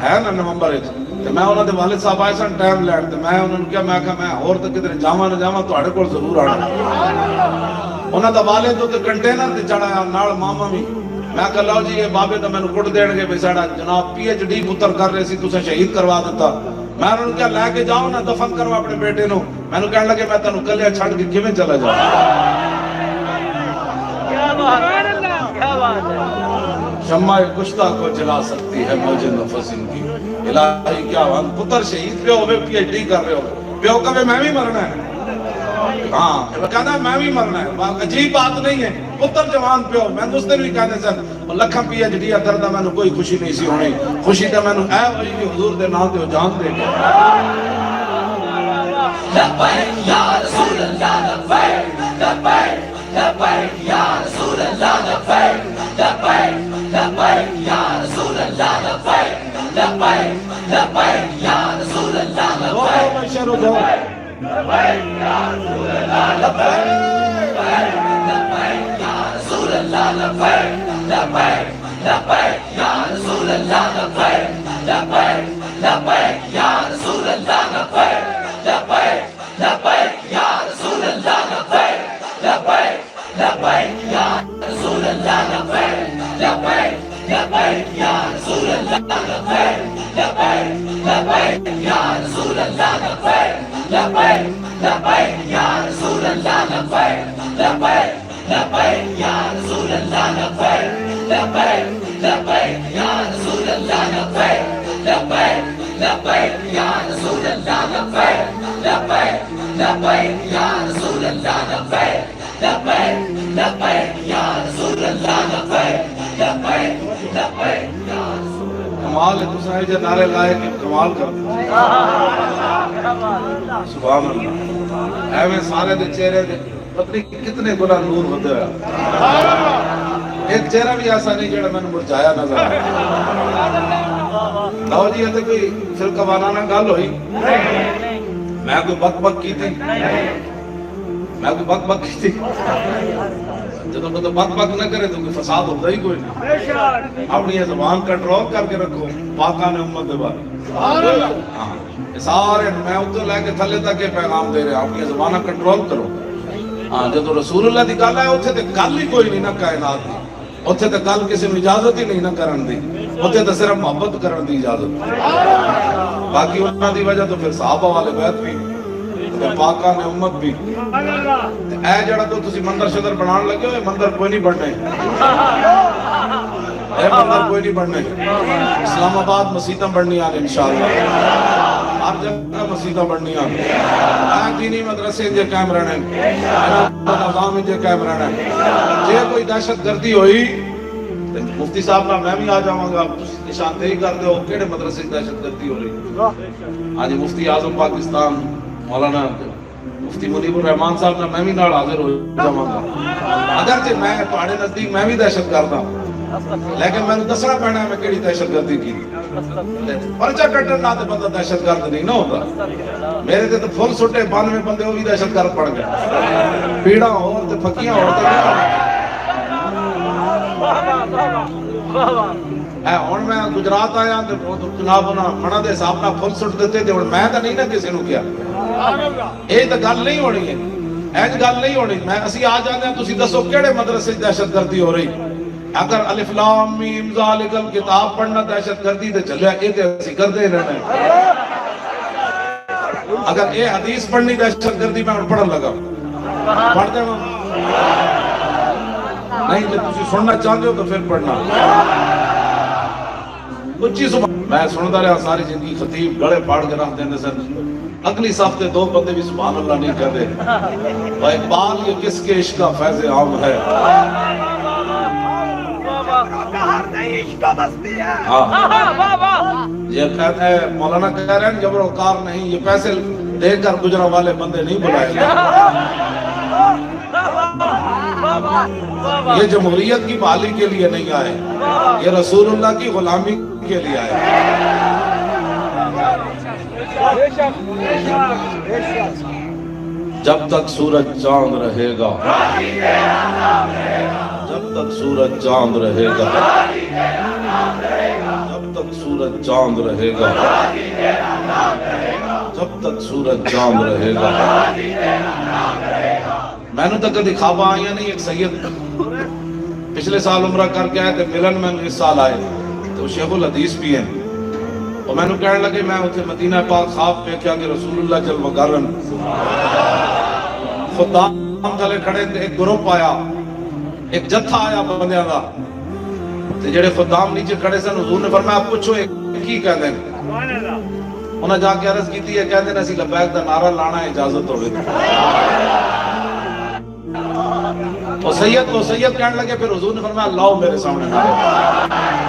ہے نا نومبر وچ تے میں انہاں دے والد صاحب آئے سن ٹائم لین تے میں انہاں نوں کہا میں کہا میں اور تے کدھر جاواں نہ جاواں تواڈے کول ضرور آنا انہاں دا والد تے کنٹینر تے چڑھایا نال ماما بھی میں کہا لو جی یہ بابے تو مینوں کٹ دین گے بھی ساڈا جناب پی ایچ ڈی پتر کر رہے سی تساں شہید کروا دیتا میں انہوں نے کہا لے کے جاؤ نا دفن کرو اپنے بیٹے نو میں نے کہنے لگے میں تینوں کلیا چھڑ کے کیویں چلا جاؤں شمع کشتہ کو جلا سکتی ہے موج نفس ان کی. الہی کیا ہم پتر شہید پہ ہوئے پی ایچ ڈی کر رہے ہو, پیو کبھی میں بھی مرنا ہے. ہاں کہنا ہے میں بھی مرنا ہے, عجیب بات نہیں ہے. پتر جوان پیو میں تو اس دن بھی کہنے سن لکھاں پی ایچ ڈی کردا میں کوئی خوشی نہیں سی ہونی. خوشی تو میں اے ہوئی کہ حضور دے نام تے جان دے گا. لبیک یا رسول اللہ لبیک لبیک لبیک یا رسول اللہ لبیک لبیک لبیک یا رسول اللہ لبیک لبیک لبیک یا رسول اللہ لبیک لبیک یا رسول اللہ لبیک لبیک یا رسول اللہ لبیک لبیک لبیک یا رسول اللہ لبیک لبیک لبیک یا رسول اللہ لبیک لبیک لبیک یا رسول اللہ لبیک لبیک لبیک یا رسول اللہ لبیک لبیک لبیک یا رسول اللہ لبیک لبیک لبیک یا رسول اللہ لبیک لبیک لبیک یا رسول اللہ لبیک لبیک لبیک یا رسول اللہ لبیک لبیک لبیک یا رسول اللہ لبیک لبیک لبیک یا رسول اللہ لبیک لبیک لبیک یا رسول اللہ لبیک لبیک لبیک یا رسول اللہ لبیک لبیک لبیک یا کمال ہے. تساں جو نعرے لائے کہ کمال کر سبحان اللہ. ایویں سارے دے چہرے دے پتہ کتنے گنا نور ہوتے ہیں. ایک چہرہ بھی ایسا نہیں جڑا میں نے مرجھایا نظر آیا. لو جی یہ کوئی فرقہ وارانہ گل ہوئی, میں کوئی بک بک کی تھی, میں کوئی بک بک کی تھی. جب تو بک بک نہ کرے تو کوئی فساد ہوتا ہی کوئی نہیں. اپنی یہ زبان کنٹرول کر کے رکھو. پاکان امت دے بارے سارے میں اتنے لے کے تھلے تک کے پیغام دے رہے ہیں. اپنی زبانہ کنٹرول کرو. ہاں جب رسول اللہ دی گل ہے اتنے تو گل ہی کوئی نہیں نہ کائنات دی. اتنے تو گل کسی نے اجازت ہی نہیں نہ کرن دی. اتنے تو صرف محبت کرن دی اجازت. باقی انہاں دی وجہ تو پھر صحابہ والے بیت بھی پاکان امت بھی. اے جڑا تو تسی مندر شدر بنان لگے ہو, مندر کوئی نہیں بڑھنے. اے مندر کوئی نہیں بڑھنے. اسلام آباد مسیطہ بڑھنی آنے انشاءاللہ. ہر جگہ مسیطہ بڑھنی آنے. اے دینی مدرسے جے قائم رہنے, نظام جے قائم رہنے. جے کوئی دہشت گردی ہوئی مفتی صاحب کا میں بھی آ جاؤں گا, نشاندہی کر دے ہو کیڑے مدرسے کی دہشت گردی ہو رہی. آج مفتی اعظم پاکستان مولانا مفتی منیب الرحمان صاحب نے میں بھی نال حاضر ہو جاؤں گا. اگرچہ میں تواڈے نزدیک میں بھی دہشت گرد ہوں, لیکن میں نے دسنا پینا ہے میں کیڑی دہشت گردی کی. پرچہ کٹن نہ تے بندہ دہشت گرد نہیں نہ ہوتا. میرے تے تو پھل سٹے 92 بندے وہ بھی دہشت گرد پڑ گئے. پیڑاں اور تے پھکیاں اور تے ہن میں گجرات آیا تے جناب نہ منا دے حساب نال پھل سٹ دیتے تے ہن میں تے نہیں نہ کسی نو کیا. اے تے گل نہیں ہونی ہے, اج گل نہیں ہونی. میں اسی آ جاندے ہیں تسی دسو کیڑے مدرسے وچ دہشت گردی ہو رہی. اگر الف لام میم ذالک الکتاب پڑھنا دہشت گردی تے چلیا, اے تے اسی کردے رہنا. اگر اے حدیث پڑھنی دہشت گردی میں ہن پڑھن لگا پڑھ دے نہیں. جب تسی سننا چاہتے ہو تو پھر پڑھنا. اچھی صبح میں سنتا رہا ساری زندگی. خطیب گڑے پاڑ کے رکھ دیندے سن. اگلی صف تے 2 بندے بھی سبحان اللہ نہیں کہتے. اقبال یہ کس کے عشق کا فیض عام ہے. یہ کہتے ہیں مولانا کہہ رہے ہیں جبر و کار نہیں, یہ پیسے دے کر گجرا والے بندے نہیں بلائے گئے. یہ جمہوریت کی بحالی کے لیے نہیں آئے, یہ رسول اللہ کی غلامی کے لیے آئے. جب تک سورج چاند رہے گا, جب تک سورج چاند رہے گا, جب تک سورج چاند رہے گا, جب تک سورج چاند رہے گا. میں نے تو کدی خواباں آئی نہیں. ایک سید پچھلے سال عمرہ کر کے آئے تھے, ملن میں اس سال آئے تو شیخ الحدیث بھی ہیں. اور میں نے کہنے لگے میں اتنے مدینہ پاک خواب دیکھا کہ رسول اللہ جلوہ گرن خدام تلے کھڑے تھے. ایک گروپ آیا, ایک جتھا آیا بندیاں دا تے جڑے خدام نیچے کھڑے سن حضور نے فرمایا پوچھو ایک کی کہندے نے انہاں جا کے عرض کیتی ہے کہندے نے اسی لبیک دا نعرہ لانا ہے اجازت ہوے وہ سید کہنے لگے پھر حضور نے فرمایا لاؤ میرے سامنے نعرہ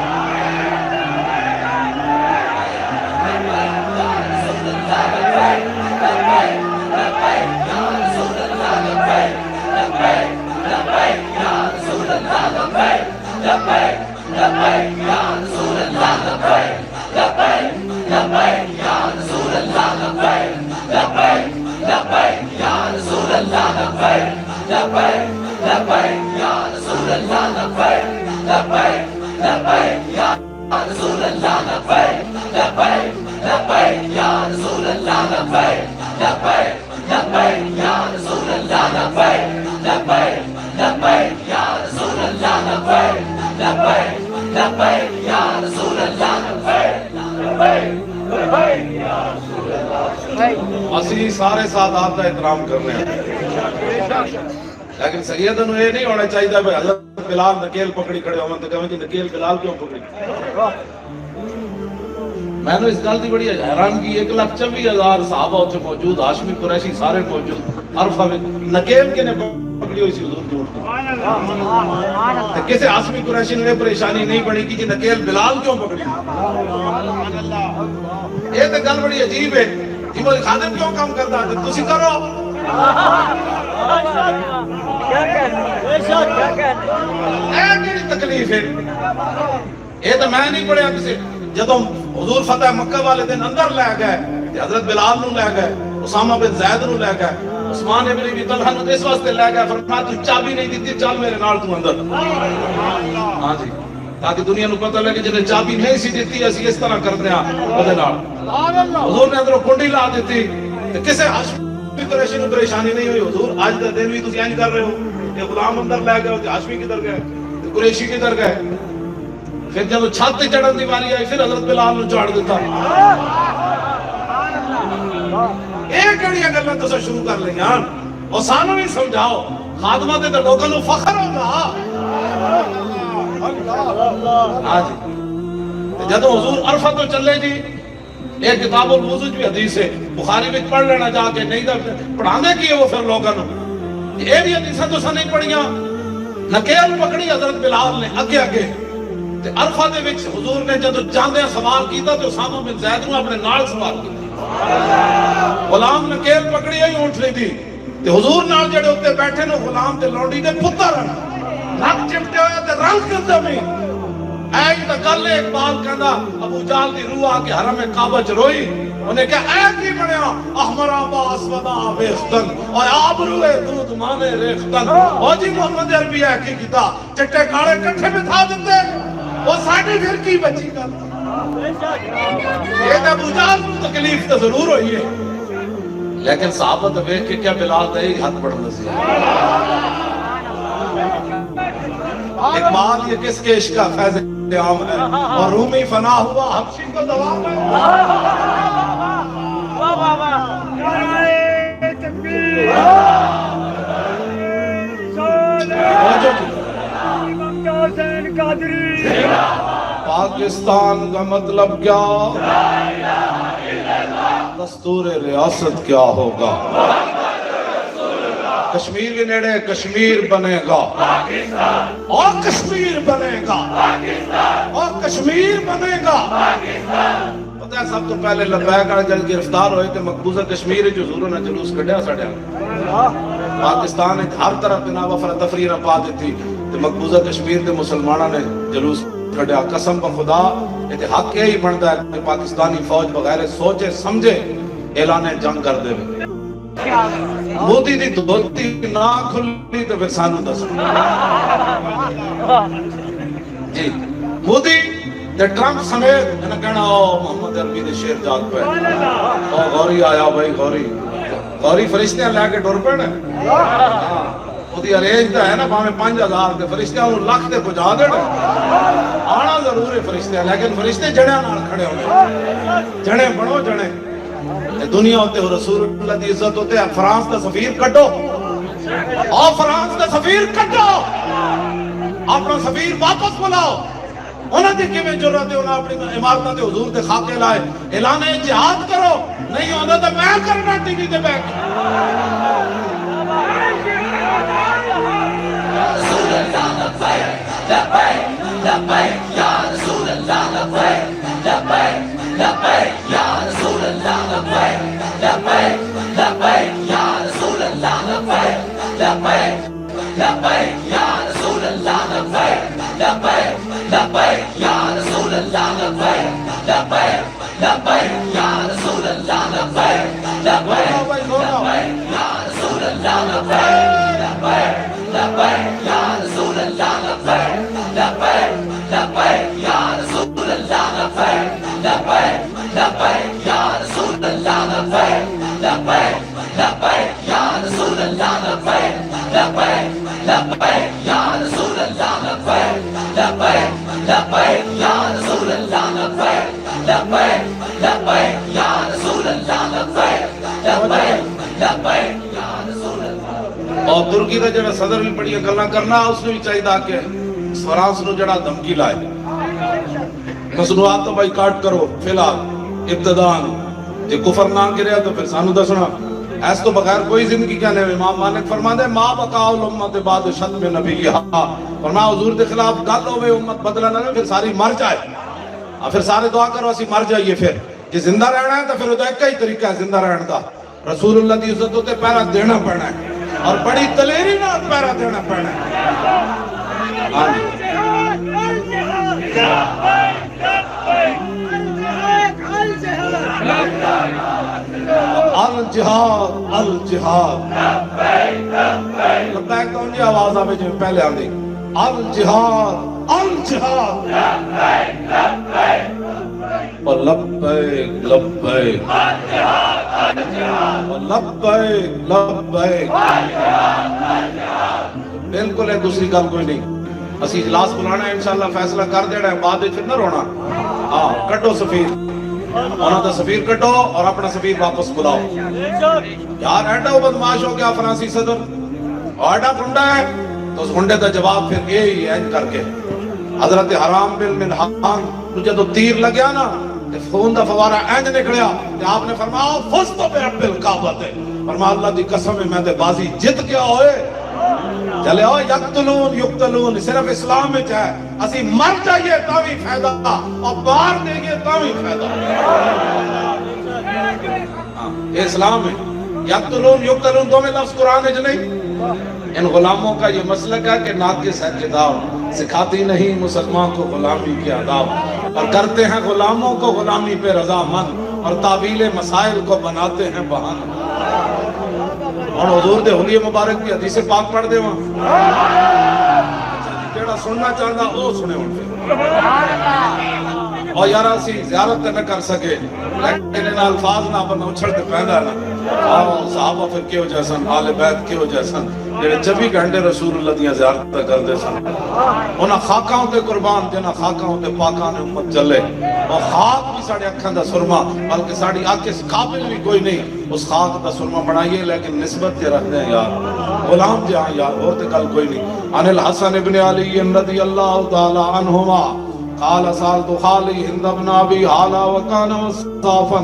اسی سارے سادات کا احترام کرنے ہیں لیکن سیدہ نو یہ نہیں ہونا چاہیے بھائی حضرت بلال نکیل پکڑی کھڑے ہو تو کہیں کہ نکیل بلال کیوں پکڑی میں نے اس گل دی بڑی حیران کی 1,24,000 صحابہ اتنے موجود ہاشمی قریشی سارے موجود عرفہ میں نکیل کے نے پکڑی ہوئی سی حضور کی اٹھ کسی ہاشمی قریشی نے پریشانی نہیں بنی کی کہ نکیل بلال کیوں پکڑی یہ تو گل بڑی عجیب ہے کہ وہ خادم کیوں کام کرتا ہے تسی کرو تکلیف ہے یہ تو میں نہیں پڑھیا کسی جدوں حضور فتح مکہ والے دن اندر لے گئے حضرت بلال نو لے گئے اسامہ بن زید نو لے گئے عثمان ابن ابی طلحہ نو اس واسطے لے گئے فرمایا تو چابی نہیں دیتی چل میرے نال تو اندر ہاں جی تاکہ دنیا نو پتہ لگے جنہیں چابی نہیں سی دیتی اسی اس طرح کرتے ہیں اودے نال حضور نے اندروں کنڈی لا دیتی کسے ہاشمی قریشی نو پریشانی نہیں ہوئی حضور آج دا دن بھی تسی انج کر رہے ہو یہ غلام اندر لے گئے تے ہاشمی کدھر گئے قریشی کدھر گئے پھر جب چھت چڑھن دی باری آئی پھر حضرت بلال نو چاڑ دیتا ایک گھڑیاں گلاں تساں شروع کر لئیاں اور سانو بھی سمجھاؤ خادمہ تے لوکاں نو فخر ہوندا ہاں جی جدوں حضور عرفہ تو چلے جی ایک کتاب الوضو بھی حدیث ہے بخاری میں پڑھ لینا جا کے نہیں تو پڑھانے کی ہے وہ پھر لوگاں نو یہ بھی حدیثاں تو نہیں پڑھیاں نکیل پکڑی حضرت بلال نے اگے اگے تے عرفہ دے وچ حضور نے جدوں جاندے سوال کیتا تے اسامہ بن زید نو اپنے نال سوال کیتا غلام نکیل پکڑی ہے اونٹ لی دی تے حضور نال جڑے اوتے بیٹھے نے غلام تے لونڈی دے پتر رنگ چمٹے ہوئے تے رنگ کردا میں ایک تا گل اقبال کہندا ابو جہل دی روح آ کے حرم کعبہ چ روئی انہیں کہا اے کی بنیا احمر آبا اسودا ویختن اور آبرو دودھ مانے ریختن اور جی محمد عربی ہے کی کیتا چٹے کھاڑے کٹھے میں تھا دیتے وہ ساڑھے پھر کی بچی کر یہ تو ابو جہل کو تکلیف تو ضرور ہوئی ہے لیکن صحابہ تو بیٹھ کے کیا بلال دے ایک ہاتھ پڑھنا سی اقبال یہ کس کے عشق کا فیض عام ہے اور رومی فنا ہوا حبشی کو دوام ہے پاکستان کا مطلب کیا دستور ریاست کیا ہوگا کشمیر بھی نیڑے کشمیر بنے گا اور کشمیر بنے گا اور کشمیر بنے گا پتہ ہے سب تو پہلے لبیک آنے جل گرفتار ہوئے کہ مقبوضہ کشمیر جو حضور نے جلوس کڑیا سڑیا پاکستان ہر طرف بنا وفر تفریح نہ پا دیتی تو مقبوضہ کشمیر کے مسلمانوں نے جلوس کڑیا قسم پر خدا یہ حق یہی بنتا ہے کہ پاکستانی فوج بغیر سوچے سمجھے اعلان جنگ کر دے مودی دی دھوتی نہ کھلی تو پھر سانو دس جی مودی تے ٹرمپ سمیت انہیں کہنا محمد عربی دے شیر جاگ پہ غوری آیا بھائی غوری فرشتیاں لے کے ڈور پہ وہی ارینج تو ہے نا پاویں 5000 تے فرشتیاں انہوں لاکھ تے پہنچا دینا آنا ضرور ہے فرشتیاں لیکن فرشتے جڑیاں نال کھڑے ہونے جڑے بڑھو جڑے دنیا ہوتے ہو رسول اللہ دی عزت ہوتے ہیں فرانس دا سفیر کٹو اور فرانس دا سفیر کٹو اپنا سفیر واپس بلاؤ. انہوں نے کیویں جرات ہے انہوں اپنی عمارتوں کے حضور دے خاکے لائے. اعلان جہاد کرو, نہیں ہوتا تو میں کرنا ٹی وی تے بیٹھ کے. رسول اللہ لبیک لبیک لبیک یا رسول اللہ لبیک لبیک لبیک یا رسول اللہ لبیک لبیک لبیک یا رسول اللہ لبیک لبیک لبیک یا رسول اللہ لبیک لبیک لبیک یا رسول اللہ لبیک لبیک لبیک یا رسول اللہ لبیک لبیک لبیک یا رسول اللہ لبیک لبیک لبیک یا رسول اللہ لبیک لبیک لبیک یا رسول اللہ لبیک لبیک لبیک یا رسول اللہ لبیک لبیک لبیک یا رسول اللہ لبیک لبیک لبیک یا رسول اللہ لبیک لبیک لبیک یا رسول اللہ لبیک لبیک لبیک یا رسول اللہ لبیک لبیک لبیک یا رسول اللہ. اور ترکی کا جڑا صدر بھی بڑی گلاں کرنا, اس نے بھی چاہیے کہ فرانس نو جڑا دھمکی لائے مصنوعات تو بائی کاٹ کرو فی الحال ابتدان, جے کفر نہ گریا تو پھر سانو دسنا. ایس تو بغیر کوئی زندگی کیا نہیں. امام مالک فرما دے ما بقاء الامت بعد شتم نبیہا, فرما حضور دے خلاف گل ہوئے امت بدلا نہ پھر ساری مر جائے. پھر سارے دعا کرو اسی مر جائیے. پھر جے زندہ رہنا ہے تو پھر ایک ہی طریقہ ہے زندہ رہنے کا, رسول اللہ دی عزت تے پیرا دینا پڑنا ہے اور بڑی دلیری نال پیرا دینا پڑنا ہے. الجہاد الجہاد لبیک تو انجی آواز آوے جو پہلے آندھی الجہاد الجہاد اور لبیک لبیک لبیک لبیک. بالکل ہے, دوسری گل کوئی نہیں. اسی اجلاس بلانا ہے انشاءاللہ, فیصلہ کر دینا ہے, بعد پھر نہ رونا. ہاں کٹو سفیر, انہوں نے سفیر کٹو اور اپنا سفیر واپس بلاؤ. یار ایڈا وہ بدماش ہو گیا فرانسی صدر, اور ایڈا کنڈا ہے تو اس کنڈے کا جواب پھر یہی ہے کر کے حضرت حرام بن ملحان تجھے تو تیر لگیا نا, خون دا فوارہ اینج نکلیا, کہ آپ نے فرمایا فستو بے رب الکعبۃ, فرمایا اللہ دی قسم میں تے بازی جت گیا ہوئے. چلے ہو یقتلون یقتلون صرف اسلام میں ہے, اسی مر جائیے تاوی فائدہ اور بار دیں گے تاوی فائدہ. یہ اسلام ہے. یقتلون یقتلون دو میں لفظ قرآن ہے جو نہیں. ان غلاموں کا یہ مسلک ہے کہ ناقص ہے کتاب, سکھاتی نہیں مسلمان کو غلامی کی آداب, اور کرتے ہیں غلاموں کو غلامی پہ رضامند, اور تعویل مسائل کو بناتے ہیں بہانہ. اور حضور دے حلیہ مبارک کی حدیث پاک پڑھ دے وہاں, جیڑا سننا چاہتا وہ سنے ان پہ. اور یارہ سی زیارت نہ کر سکے لیکن ان الفاظ نہ اپنا اچھڑتے پہندا نا. اور صحابہ پھر کیوں جیسن, آل بیت کیوں جیسن, جیڑے 24 گھنٹے رسول اللہ دیاں زیارت کر دے سن. انہاں خاکاں تے قربان جنہاں خاکاں تے پاکاں نے امت چلے, اور خاک بھی ساڑھے اکھاں دا سرما, بلکہ ساڑھی آنکھ اس قابل بھی کوئی نہیں اس خاک دا سرما بنائیے, لیکن نسبت جے رکھ دیں یار, غلام جہاں یار, اور تے کل کوئی نہیں. عن الحسن ابن علی رضی اللہ تعالی عنہما قال سالت خالی ہند ابن ابی حالا وکان مصطافا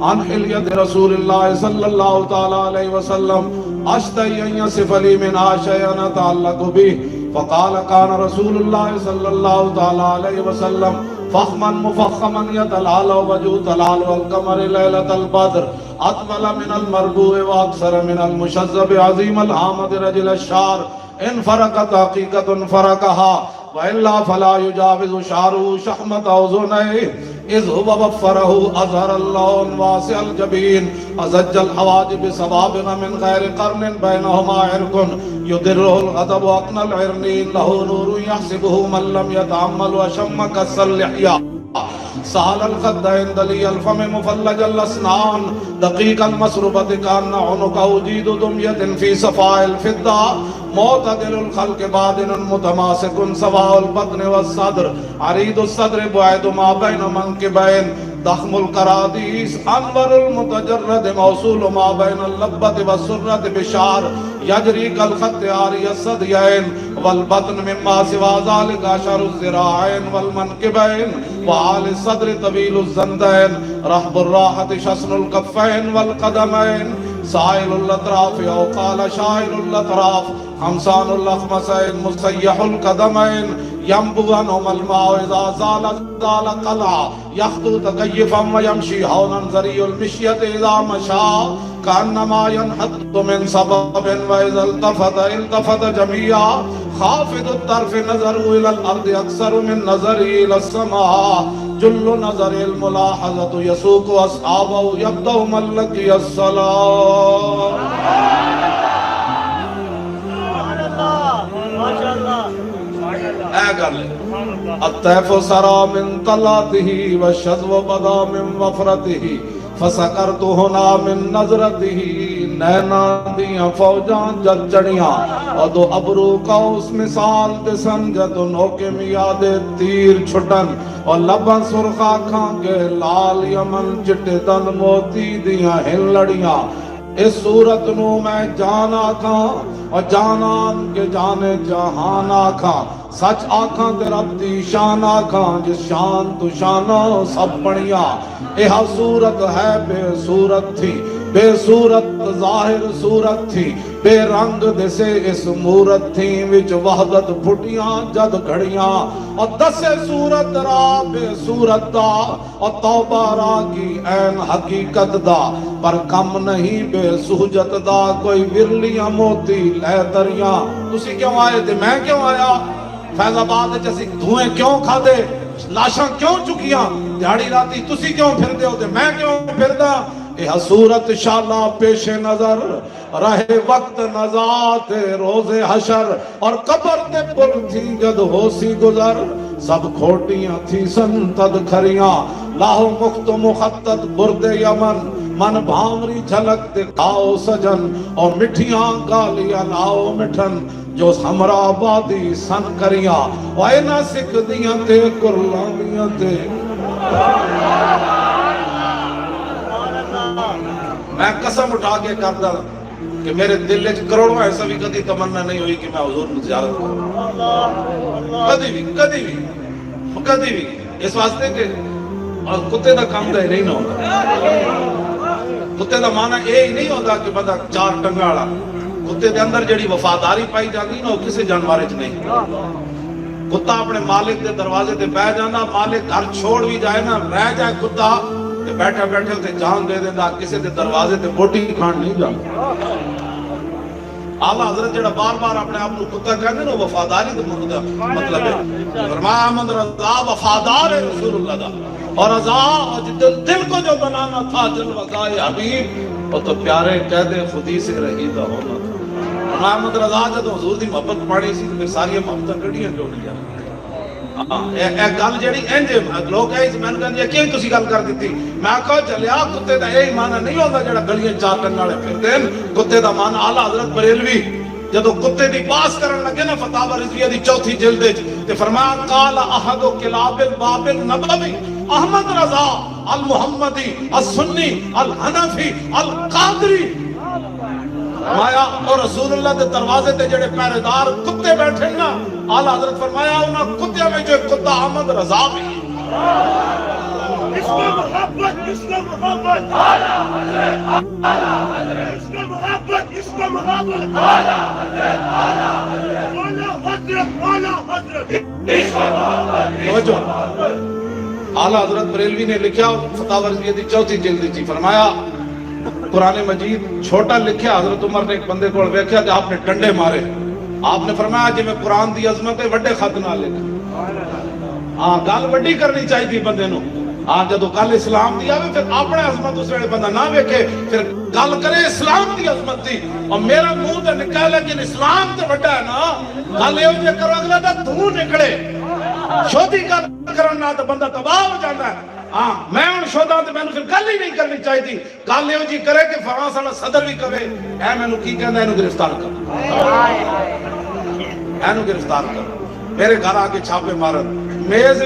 عن حلیت رسول اللہ صلی اللہ تعالی علیہ وسلم اشتہی ان یصف لی من آشیان تعلق بھی, فقال کان رسول اللہ صلی اللہ تعالی علیہ وسلم فخما مفخما یتلال وجو تلال والقمر لیلت البدر اطول من المربوع واکثر من المشذب عظیم الحامد رجل الشار ان فرقت حقیقت فرقها وإلا فلا يجاوز شعره شحمة أذنيه إذ هو وفره أظهر اللون واسع الجبين أزج الحواجب سبابن من غير قرن بينهما عرق يدره الغضب وأقنى العرنين له نور يحسبه من لم يتعمل وشم كس اللحية سهل الخدين دلي الفم مفلج الأسنان دقيق المسربة كأن عنقه جيد دمية في صفاء الفضة معتدل الخلق بادن متماسك سواء البطن والصدر عريض الصدر بعيد ما بين منكبين ضخم القرادیس انور المتجرد موصول ما بین اللبت والسرت بشار یجری کالخط آری الصدیین والبطن مما سوا ذالک اشر الذراعین والمنکبین وعال الصدر طویل الزندین رحب الراحت شسن الکفین والقدمین سائل الاطراف او قال شائل الاطراف خمسان الاخمسین مسیح القدمین ينبو عنهم الماء إذا زال قلع يخطو تكيفا ويمشي هونا زري المشية إذا مشى كأنما ينحط من سبب وإذا التفت جميعا خافض الطرف نظره إلى الأرض أكثر من نظره إلى السماء جل نظر الملاحظة يسوق أصحابه يبدأ من لقي الصلاة. الطيف سرى من طلاته والشذو بدا من وفرته فسکرت ہونا من نظرته نینا دیاں فوجاں جل چڑیاں اور دو ابرو کا اس مثال دے سنجد نوکے میاد تیر چھٹن اور لباں سرخا کھانگے لال یمن چٹے دن موتی دیاں ہن لڑیاں اس صورت نو میں جانا تھا اور جانان کے جانے جہان آکھاں سچ آکھاں تے رب دی شان آکھاں جس شان تو شانہ سب پڑیاں ایہا صورت ہے بے صورت تھی بے صورت ظاہر صورت تھی بے رنگ دسے اس مورت تھی وچ وحدت پھٹیاں جد گھڑیاں اور دسے صورت را بے صورت دا اور توبہ را کی این حقیقت دا پر کم نہیں بے سہجت دا کوئی ورلیاں موتی لے دریاں تسی کیوں آئے تھے میں کیوں آیا فیض آباد جیسی دھوئیں کیوں کھا دے لاشاں کیوں چکیاں دیہڑی راتی تسی کیوں پھر دے ہوتے میں کیوں پھر دا یہ صورت شالا پیش نظر رہے وقت نزات روز حشر اور قبر تے پل تھی جد ہو سی گزر سب کھوٹیاں تھی سنتد کھریاں لاہو مخت مخطط برد یمن من بھامری جھلک دکھاؤ سجن اور مٹھیاں گالیاں لاؤ مٹھن جو ہمرا آبادی سن کریاں وائنہ سکھ دیاں تے کرلامیاں تے میں قسم اٹھا کے کرتا کہ میرے دل وچ کروڑوں ایسا بھی کدی تمنا نہیں ہوئی کہ میں حضور کو زیارت کروں کدی بھی اس واسطے کہ کتے دا کام دا نہیں نہ ہوتا کتے دا معنی یہ نہیں ہوتا کہ بندہ چار ٹنگا والا کتے دے اندر جڑی وفاداری پائی جاتی نا وہ کسی جانور وچ نہیں کتا اپنے مالک دے دروازے تے بیٹھ جانا مالک گھر چھوڑ بھی جائے نا رہ جائے کتا بیٹھا بیٹھے تے جان دے دینا کسی دے دروازے تے بوٹی کھان نہیں جانا آلہ حضرت جڑا بار بار اپنے آپ کو کتا کہنے نا وفاداری دے مطلب ہے فرمایا احمد رضا وفادار ہے رسول اللہ دا اور رضا دل کو جو بنانا تھا جل وضائے حبیب وہ تو پیارے قید خودی سے رہی دا ہونا تھا احمد رضا جب حضور دی محبت پڑھی سی تو پھر ساری محبتیں کڑیاں جو نہیں جانا ایک گل جڑی انجے لوگ ہے اس میں کہندے کیوں تسی گل کر دتی میں کہا چلیا کتے دا یہی معنی نہیں ہوندا جڑا گلیاں چار ٹنگ والے پھردے کتے دا معنی اعلی حضرت بریلوی جدو کتے دی باس کرن لگے نا فتاوی رضویہ دی چوتھی جلد وچ تے فرمایا قال احد کلاب الباب النبوی احمد رضا المحمدی السنی الحنفی القادری فرمایا اور رسول اللہ دے دروازے تے جڑے پہرے دار کتے بیٹھے نا آلہ حضرت فرمایا انہاں کتیاں میں جو کتا احمد رضا بھی اس کا محبت اس کا محبت آلہ حضرت اس کا محبت اس کا محبت آلہ حضرت آلہ حضرت اس کا محبت آلہ حضرت بریلوی نے لکھا فتاوی رضویہ دی چوتھی جلد تھی فرمایا قرآن مجید چھوٹا لکھیا حضرت عمر نے ایک بندے کو ویکھیا کہ آپ نے ڈنڈے مارے آپ نے فرمایا جی میں قرآن دی عظمت ہے وڈے خط نہ لکھ ہاں گل وڈی کرنی چاہیے تھی بندے نو ہاں جدو گل اسلام دی آوے پھر اپنے عظمت اس ویلے بندہ نہ ویکھے پھر گل کرے اسلام دی عظمت دی اور میرا منہ تے نکلے لیکن اسلام تے وڈا ہے نا گل یہ کرو اگلا دا دھوں نکلے شودی گل کرنا تو بندہ تباہ ہو جاتا ہے ہاں میں ان شودا تے میں پھر گل ہی نہیں کرنی چاہیے تھی گل یہ جی کرے کہ فرانس والا صدر بھی کہے اے مینوں کی کہندا اینو گرفتار کر اینو گرفتار کر میرے گھر آ کے چھاپے مارن میز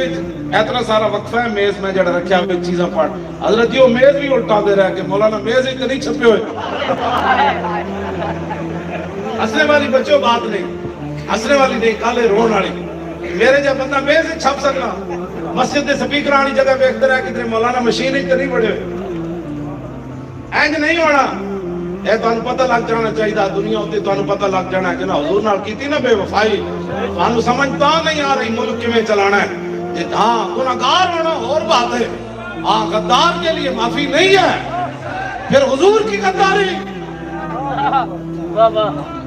اتنا سارا وقفہ ہے میز میں جڑا رکھیا ہوئے چیزاں پڑھ حضرت جی وہ میز بھی الٹا دے رہا ہے کہ مولانا میز ہی تو نہیں چھپے ہوئے ہسنے والی بچوں بات نہیں ہسنے والی نہیں کالے رون والی میرے جب بندہ میز ہی چھپ سکنا مسجد دے سپیکر والی جگہ دیکھتے رہا کدھر مولانا مشین ہی تو نہیں بڑے ہوئے اینج نہیں ہونا اے تانوں پتہ لگ جانا چاہیے دنیا ہوتی تانوں پتہ لگ جانا ہے کہ نا حضور نال کیتی نا بے وفائی تانوں سمجھتا نہیں آ رہی ملک کیویں چلانا ہے ہاں گناہگار ہونا اور بات ہے ہاں غدار کے لیے معافی نہیں ہے پھر حضور کی غداری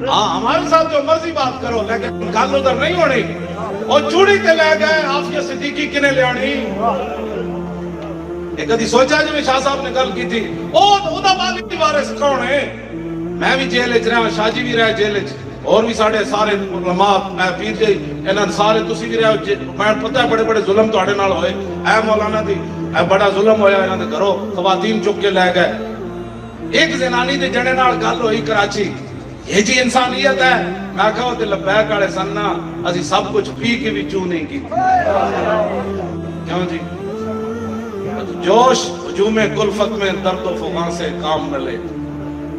ہاں ہمارے ساتھ جو مرضی بات کرو لیکن گل ادھر نہیں ہونی اور چوڑی تے لے گئے آفیہ صدیقی کنے لے آنی ایک کدی سوچا جی میں شاہ صاحب نے گل کی تھی او دا والی وارث کون ہے میں بھی جیل وچ رہا شاہ جی بھی رہے جیل وچ اور بھی ساڑھے سارے علماء میں پیر جی انہاں سارے تسی بھی رہے میں پتہ ہے بڑے بڑے ظلم تواڈے نال ہوئے اے مولانا دی اے بڑا ظلم ہویا انہاں دے گھروں خواتین چک کے لے گئے ایک زنانی دے جنے نال گل ہوئی کراچی یہ جی انسانیت ہے میں کہا تے لبیک والے سننا اسی سب کچھ پی کے بھی چوں نہیں کی کیوں جی جوش ہجوم کلفت میں درد و فغاں سے کام نہ لے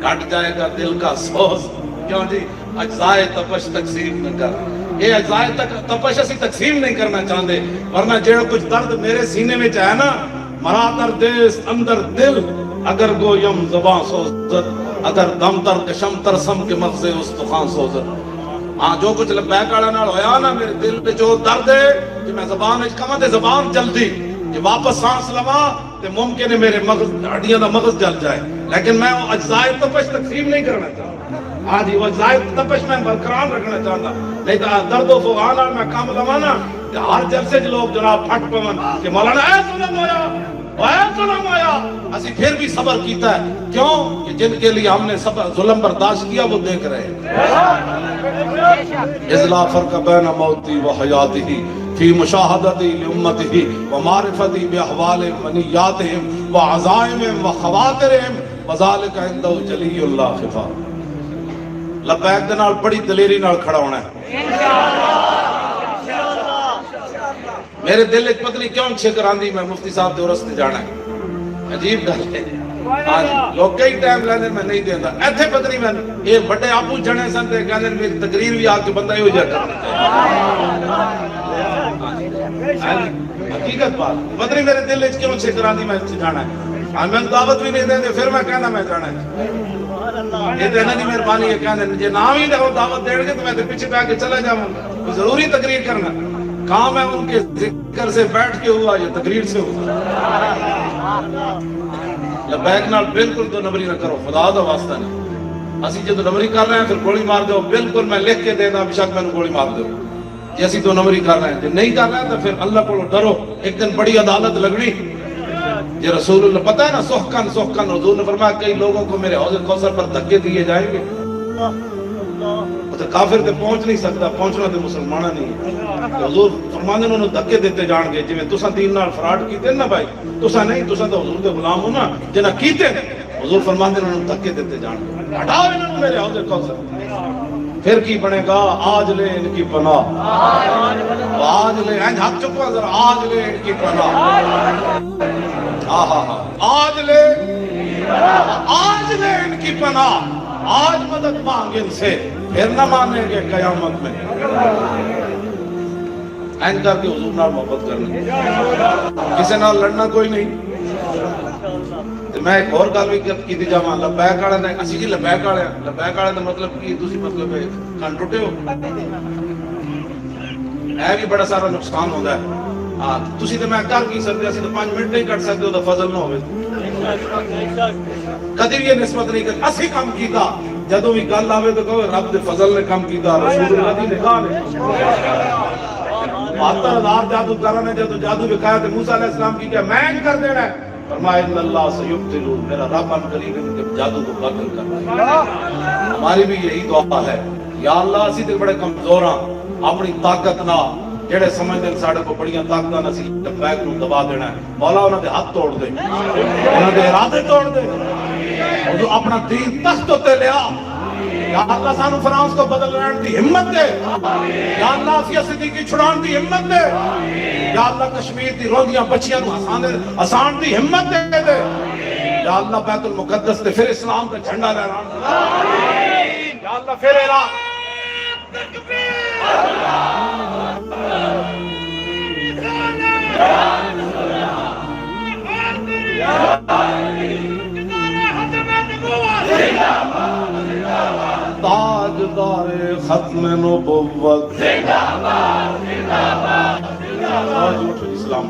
کٹ جائے گا دل کا سوز کیوں جی اجزائے تپش تقسیم نہ کر یہ اجزائے تپش اسی تقسیم نہیں کرنا چاہتے ورنہ جڑا کچھ درد میرے سینے میں ہے نا مرا در دیس اندر دل اگر گویم زباں سوزت اگر دم تر کشم ترسم کے مغزے استخوان سوزت ہاں جو کچھ لبیک والا نال ہویا نا میرے دل پہ جو درد ہے کہ میں زبان وچ کہاں تے زبان جلدی کہ واپس سانس لواں تے ممکن ہے میرے مغز ہڈیاں دا مغز جل جائے لیکن میں وہ اجزائے تپش تقسیم نہیں کرنا چاہتا ہاں جی وہ اجزائے تپش میں برقرار رکھنا چاہتا نہیں تو درد و فغان نال میں کام لواں نا تے ہر جلسے وچ لوگ جناب پھٹ پون کہ مولانا اے ظلم ہویا اے ظلم ہویا اسی پھر بھی صبر کیتا ہے کیوں کہ جن کے لیے ہم نے صبر ظلم برداشت کیا وہ دیکھ رہے ہیں اذ فرق بین موتی و حیاتی فی مشاہدتی لامتی و معرفتی باحوال منیاتہم و عزائم و خواترہم وذالک عندہ جلی اللہ خفا لبیک دے نال بڑی دلیری نال کھڑا ہونا ہے میرے دل ایک پتلی کیوں چھکر آندی میں مفتی صاحب دے رستے جانا ہے عجیب گل ہے لوگ کئی ٹائم لینے میں نہیں دیتا ایتھے پتلی میں یہ بڑے آپو جنے سن تے کہنے میری تقریر بھی آ کے بندہ ہی ہو جا حقیقت بات پتلی میرے دل وچ کیوں چھکر آندی میں جانا ہے ہاں میں دعوت بھی نہیں دیندے پھر میں کہنا میں جانا ہے یہ تو انہاں دی مہربانی ہے کہنے جے نام ہی دعوت دین گے تو میں پیچھے پہ آ کے چلا جاؤں ضروری تقریر کرنا کام ہے ان کے ذکر سے بیٹھ کے ہوا یا تقریر سے ہوا لبیک نال بالکل تو نبری نہ کرو خدا دا واسطہ نہیں اسی جو نبری کر رہے ہیں پھر گولی مار دو بالکل میں لکھ کے دینا بشک میں نے گولی مار دو جی اسی تو نبری کر رہے ہیں جی نہیں کر رہے ہیں تو پھر اللہ کو ڈرو ایک دن بڑی عدالت لگنی یہ رسول اللہ پتہ ہے نا سحقن حضور نے فرمایا کئی لوگوں کو میرے حوض کوثر پر دھکے دیے جائیں گے تو کافر تے پہنچ نہیں سکتا پہنچنا تے مسلمانہ نہیں ہے حضور فرماندے انہوں نے دھکے دیتے جان گے جی میں تساں دین نال فراڈ کیتے نا بھائی تساں نہیں تساں تو حضور دے غلام ہو نا جنہ کیتے حضور فرماندے انہوں نے دھکے دیتے جان گے ہٹاؤ انہوں نے میرے حوض کوثر پھر کی بنے گا آج لے ان کی پناہ آج لے ہاتھ چکو ذرا آج لے ان کی پناہ آج لے ان کی پناہ آج مدد مانگ ان سے پھر نہ مانیں گے قیامت میں این کر کے حضور نال محبت کرنا کسی نال لڑنا کوئی نہیں میں ایک اور گل بھی کی تھی جاواں لبیک والے نے اسی جی لبیک والے دا مطلب کی تسی مطلب کان ٹوٹے ہو اے بھی بڑا سارا نقصان ہوندا ہے ہاں تسی تے میں کر کی سکدے اسی تے 5 منٹ نہیں کٹ سکدے او فضل نہ ہوے کدی بھی یہ نسبت نہیں کر اسی کام کیتا جدوں بھی گل آوے تو کہو رب دے فضل نے کام کیتا رسول اللہ دی نگاہ نے 72,000 جادو کرنے جدوں جادو دکھایا تے موسیٰ علیہ السلام کی کیا میں کر دینا ہے فرمایا ان اللہ سیبطل میرا رب ان قریب ان کے جادو کو باطل کرنا ہماری بھی یہی دعا ہے یا اللہ اسی تے بڑے کمزور ہاں اپنی طاقت نہ جڑے سمجھدے ہیں ساڈے کو بڑیاں طاقتاں نسی لبیک نوں دبا دینا ہے مولا انہاں دے ہاتھ توڑ دے انہاں دے ارادے توڑ دے اور اپنا دین تخت تے لیا یا اللہ سانو فرانس کو بدل رہن دی ہمت دے، یا اللہ آسیہ صدیقی چھڑان دی ہمت دے، یا اللہ کشمیر دی روندیاں بچیاں آسان دی ہمت دے دے، یا اللہ بیت المقدس دے پھر اسلام کا جھنڈا لہران دے، یا اللہ پھر اعلان تاجدار ختم نبوت زندہ باد، زندہ باد، زندہ باد، اسلام